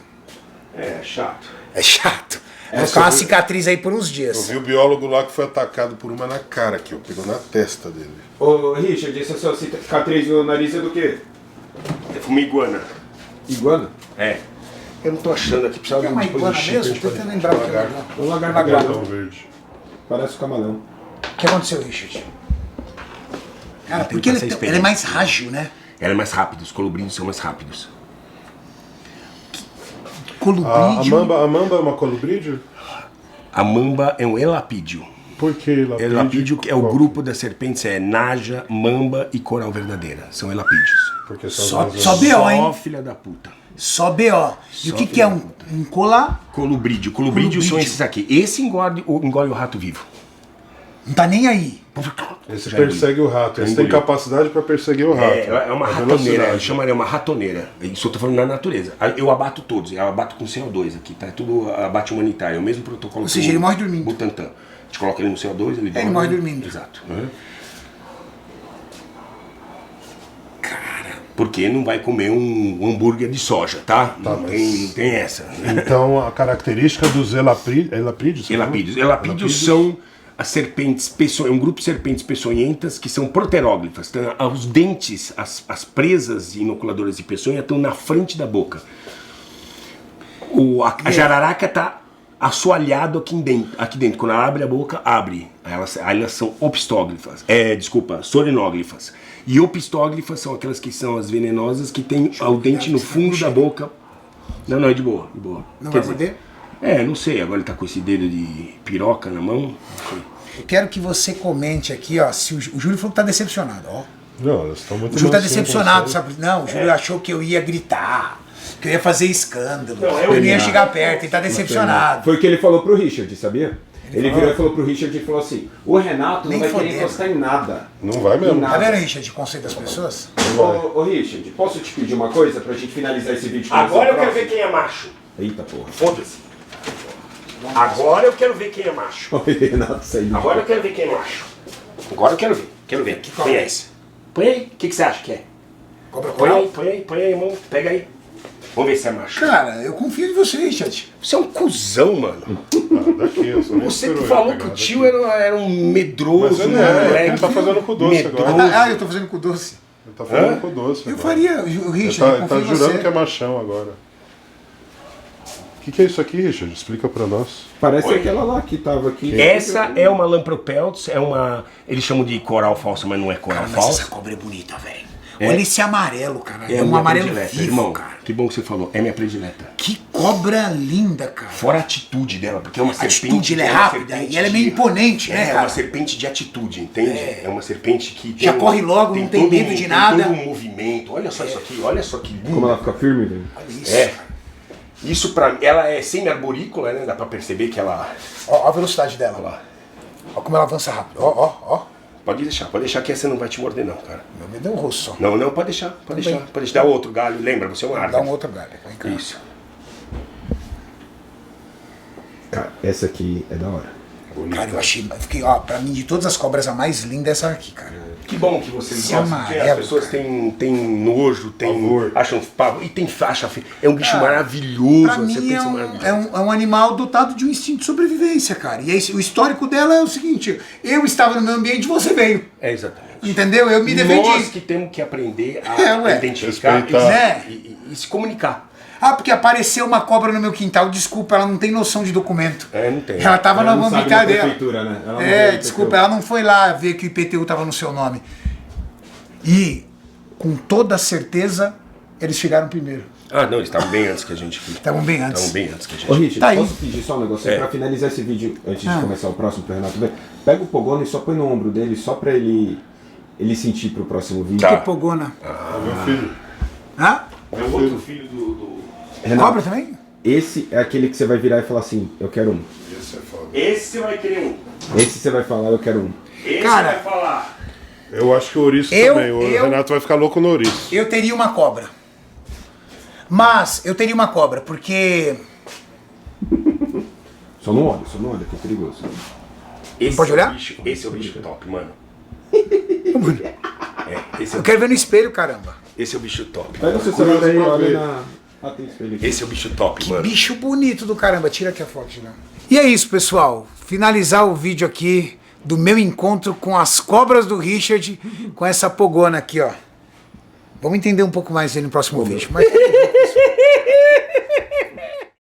É, chato. é chato. Vai ficar uma cicatriz aí por uns Eu dias. vi o biólogo lá que foi atacado por uma na cara aqui, ó. Pegou na testa dele. Ô, Richard, essa sua cicatriz no nariz é do quê? É fumiguana. Iguana? É. Eu não tô achando aqui, precisava É uma depois iguana do chip, mesmo? a gente Tô pode- tentando lembrar o que é. Um lagarto Lagarto. grandão. verde. Parece o camaleão. O que aconteceu, Richard? Cara, porque passar ele é experiência. mais ágil, né? Ela é mais rápida, os colibrídeos são mais rápidos. Colubrídeo. A mamba é uma colubrídeo? A mamba é um elapídeo. Por que lapídeo? Elapídeo é o Qual? grupo das serpentes, é naja, mamba e coral verdadeira. São elapídeos. Porque são Só- as- só B.O., hein? Só filha da puta. Só B.O. E Só o que é um colar? Colubrídeo. Colubrídeos são esses aqui. Esse engole o rato vivo. Não tá nem aí. Esse Já persegue o rato. Esse tem engoliu. capacidade para perseguir o rato. É uma A ratoneira, velocidade. eu chamaria uma ratoneira. Isso eu tô falando na natureza. Eu abato todos, eu abato com CO2 aqui, tá? É tudo abate humanitário, é o mesmo protocolo. Ou seja, que o ele morre dormindo. Butantan. A gente coloca ele no CO2, ele dorme. morre dormindo. Exato. Porque não vai comer um hambúrguer de soja, tá? Não tem essa. Então, a característica dos elapídeos... você Elapídeos. falou? Elapídeos são as serpentes um grupo de serpentes peçonhentas que são proteróglifas. Então, os dentes, as presas inoculadoras de peçonha estão na frente da boca. A jararaca está assoalhado aqui dentro. Quando ela abre a boca, abre. Elas são opistóglifas. Sorinóglifas. E opistóglifas são aquelas que são as venenosas que tem o dente no fundo da boca. Não, é de boa, de boa. Não Quer vai dizer, morder? não sei, agora ele tá com esse dedo de piroca na mão. Não sei. Eu quero que você comente aqui, ó, se o Júlio falou que tá decepcionado, ó. Não, eles estão muito O Júlio tá mansinhos com decepcionado, você. sabe? Não, o Júlio achou que eu ia gritar, que eu ia fazer escândalo, Não, eu não ia chegar perto, ele tá decepcionado. Foi o que ele falou pro Richard, sabia? Ele virou e falou pro Richard e falou assim: o Renato Nem não vai querer fodendo. encostar em nada. Não vai mesmo. Em Tá nada. vendo, Richard, o conceito das pessoas? Ô Richard, posso te pedir uma coisa pra gente finalizar esse vídeo? Agora eu quero ver quem é macho. Eita porra. Foda-se. Agora eu quero ver quem é macho. O Renato saiu. Agora eu quero ver quem é macho. Agora eu quero ver. Quero ver. Põe esse. Põe aí. O que você acha que é? Cobra Põe coral? aí, irmão. Pega aí. Vamos ver se é macho. Cara, eu confio em você, Richard. Você é um cuzão, mano. Daqui, eu só nem Você que espero falou ele que o pegar tio daqui. era um medroso, Mas ele é, moleque. ele tá fazendo com o doce agora. Medroso. Ah, eu tô fazendo com doce. Ele tá falando com o doce. Eu agora. faria, o Ele Richard, tá, eu ele tá confio em jurando você. que é machão agora. O que é isso aqui, Richard? Explica pra nós. Parece Oi. aquela lá que tava aqui. Essa é uma Lampropeltis, eles chamam de coral falso, mas não é coral Cara, mas essa falso. cobra é bonita, velho. Olha esse amarelo, cara. É um minha amarelo predileta, vivo, irmão. cara. Que bom que você falou, é minha predileta. Que cobra linda, cara. Fora a atitude dela, porque é uma A serpente. atitude, ela é uma rápida serpente e ela é meio de- imponente, né, É cara? uma serpente de atitude, entende? É uma serpente que Já corre logo, não tem todo medo de tem nada. todo um movimento. Olha só isso aqui, olha só que lindo. Como ela fica firme, velho. Olha isso. É. Isso pra mim, ela é semi-arborícola, né? Dá pra perceber que ela. Ó a velocidade dela. Olha lá. Ó como ela avança rápido. Ó. Pode deixar que essa não vai te morder, não, cara. Meu medo é um rosto só. Não, pode deixar, pode deixar. Pode deixar. Dá outro galho, lembra, você é um Dá árvore. um outro galho. Vem cá. Isso. Cara, essa aqui é da hora. Cara, eu achei. Fiquei, ó, pra mim, de todas as cobras, a mais linda é essa aqui, cara. Que bom que vocês Esse gostam, porque amarelo, as pessoas têm nojo, Pavor. acham pavor, e tem faixa. É um bicho maravilhoso. Pra você mim pensa é maravilhoso. um animal dotado de um instinto de sobrevivência, cara. E aí, o histórico dela é o seguinte: eu estava no meu ambiente e você veio. É exatamente. Entendeu? Eu me defendi. Nós que temos que aprender a Ué. identificar Respeitar. e se comunicar. Ah, porque apareceu uma cobra no meu quintal. Desculpa, ela não tem noção de documento. Não tem. Ela tava Ela na não sabe habitat na dela. prefeitura, né? Ela não É, veio, desculpa, IPTU. ela não foi lá ver que o IPTU tava no seu nome. E, com toda certeza, eles chegaram primeiro. Ah, não, eles estavam bem antes que a gente. Estavam bem antes. Estavam bem antes que a gente. Ô Richard, Tá aí. posso pedir só um negócio É. pra finalizar esse vídeo antes Ah. de começar o próximo pro Renato ver? Pega o Pogona e só põe no ombro dele, só pra ele sentir pro próximo vídeo. Tá. Que pogona. Meu filho. Hã? É o outro filho do. Renato, Cobra também? esse é aquele que você vai virar e falar assim, eu quero um. Esse é foda. Esse você vai querer um. Esse você vai falar, eu quero um. Esse Cara, vai falar. Eu acho que o ouriço Eu- também. O eu- Renato vai ficar louco no ouriço. Eu teria uma cobra. Mas, eu teria uma cobra, porque... Só não olha, que é perigoso. Esse Pode é o olhar? bicho- esse é o bicho top, mano. Esse é Eu o quero ver no espelho, caramba. Esse é o bicho top. Pega o seu celular aí, pra olha ver. na... Ah, tem espelho aqui. Esse é o bicho top, Que mano. bicho bonito do caramba. Tira aqui a foto, Julião. E é isso, pessoal. Finalizar o vídeo aqui do meu encontro com as cobras do Richard, com essa pogona aqui, ó. Vamos entender um pouco mais dele no próximo vídeo. Mas...